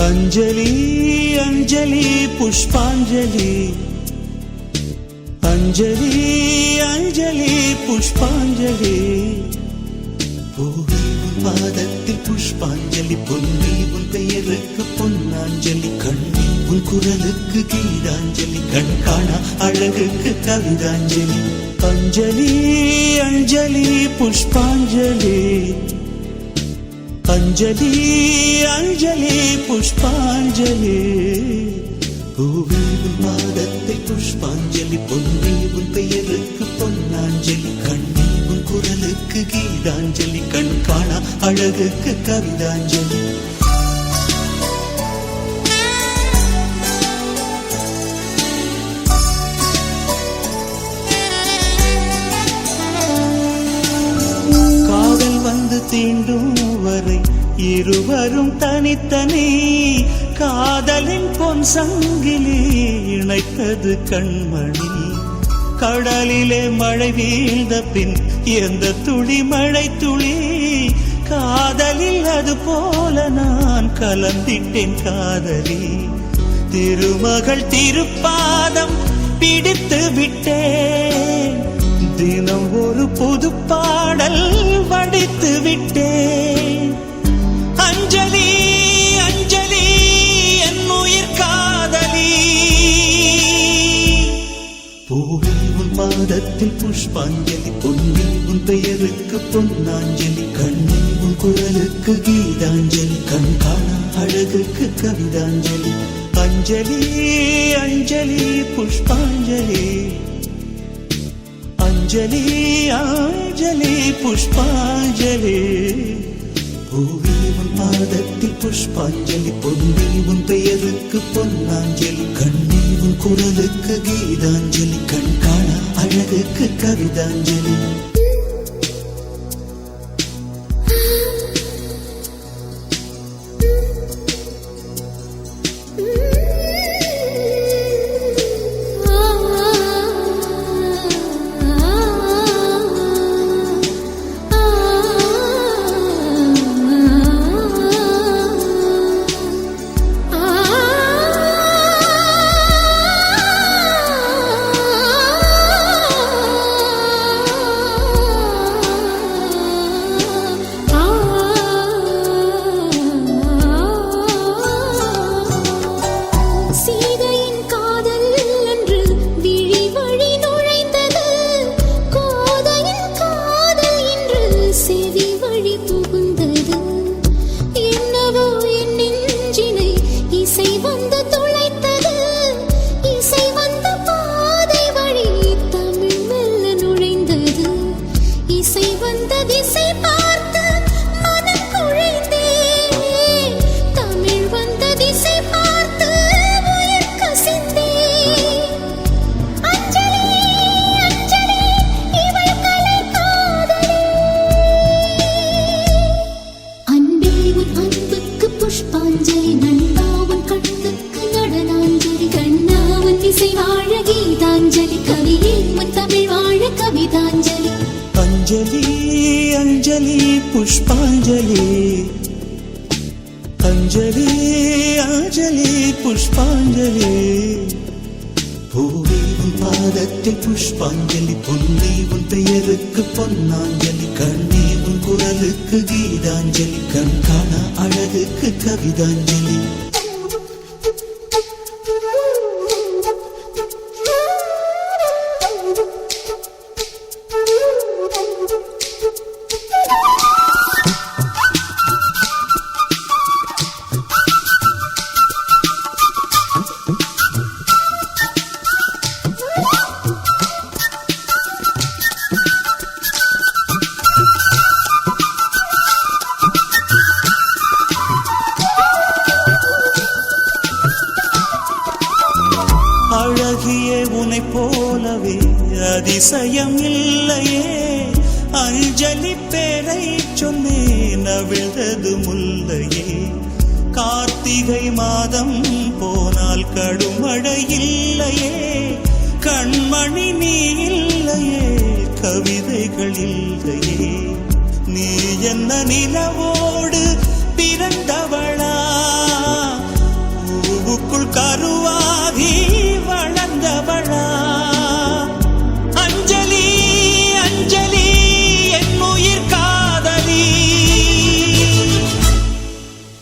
अंजलि अंजलि पुष्पांजलि, अंजलि अंजलि पुष्पांजलि. பூவில் உன் பாதத்தில் புஷ்பாஞ்சலி, பொன்னில் உன் பெயருக்கு பொன்னாஞ்சலி, கண்ணில் உன் குரலுக்கு கீதாஞ்சலி, கண் காணா அழகுக்கு கவிதாஞ்சலி. அஞ்சலி அஞ்சலி புஷ்பாஞ்சலி, அஞ்சலி அஞ்சலி புஷ்பாஞ்சலி. பூவில் உன் பாதத்தில் புஷ்பாஞ்சலி, பொன்னில் உன் பெயருக்கு பொன்னாஞ்சலி, கண்ணில் உன் குரலுக்கு கீதாஞ்சலி, கண் காணா அழகுக்கு கவிதாஞ்சலி. காதல் வந்து தீண்டும் வரை இருவரும் தனித்தனி, காதலின் பொன் சங்கிலி இணைத்தது கண்மணி. கடலிலே மழை வீழ்ந்த பின் எந்த துளி மழை துளி, காதலில் அது போல நான் கலந்திட்டேன் காதலி. திருமகள் திருப்பாதம் பிடித்து விட்டேன், தினம் ஒரு புது பாடல் வடித்து விட்டேன். அஞ்சலி அஞ்சலி என் உயிர் காதலி, பூவே உன் பாதத்தில் புஷ்பாஞ்சலி, பொன்னி உன் பெயருக்கு பொன்னாஞ்சலி, கண்ணி உன் குரலுக்கு கீதாஞ்சலி, கண் காணா அழகுக்கு கவிதாஞ்சலி. அஞ்சலி அஞ்சலி புஷ்பாஞ்சலி, அஞ்சலி அஞ்சலி புஷ்பாஞ்சலி. பூவே உன் பாதத்தில் புஷ்பாஞ்சலி, பொன்னி உன் பெயருக்கு பொன்னாஞ்சலி, கண்ணி உன் குரலுக்கு கீதாஞ்சலி, கண் காணா அழகுக்கு கவிதாஞ்சலி. அஞ்சலி அஞ்சலி புஷ்பாஞ்சலி, அஞ்சலி அஞ்சலி புஷ்பாஞ்சலி. பூவே உன் பாதத்தில் புஷ்பாஞ்சலி, பொன்னி உன் பெயருக்கு பொன்னாஞ்சலி, கண்ணி உன் குரலுக்கு கீதாஞ்சலி, கண் காணா அழகுக்கு கவிதாஞ்சலி. அழகியே உனை போலவே அதிசயம் இல்லையே, அஞ்சலி பேரை சொன்னேன் அவிழ்ந்தது முல்லையே. கார்த்திகை மாதம் போனால் கடுமழை இல்லையே, கண்மணி நீ இல்லையே, கவிதைகள் இல்லையே. நீ என்ன நிலவோடு பிறந்தவளா, பூவுக்குள் கருவாகி வளர்ந்தவளா. அஞ்சலி அஞ்சலி என் உயிர் காதலி,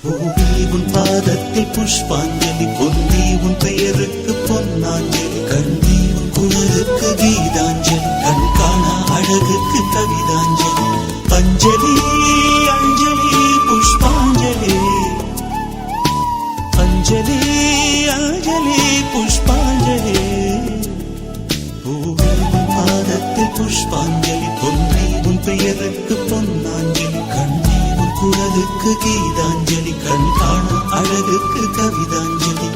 பூவே உன் பாதத்தில் புஷ்பாஞ்சலி, பொன்னி உன் பெயருக்கு பொன்னாஞ்சலி, கண்ணி உன் குரலுக்கு கீதாஞ்சலி, கண் காணா அழகுக்கு கவிதாஞ்சலி. அஞ்சலி அஞ்சலி புஷ்பாஞ்சலி, அஞ்சலி அஞ்சலி புஷ்பாஞ்சலி. பூவே உன் பாதத்தில் புஷ்பாஞ்சலி, பொன்னி உன் பெயருக்கு பொன்னாஞ்சலி கண்ணே உன் குரலுக்கு கீதாஞ்சலி கண் காண அழகுக்கு கவிதாஞ்சலி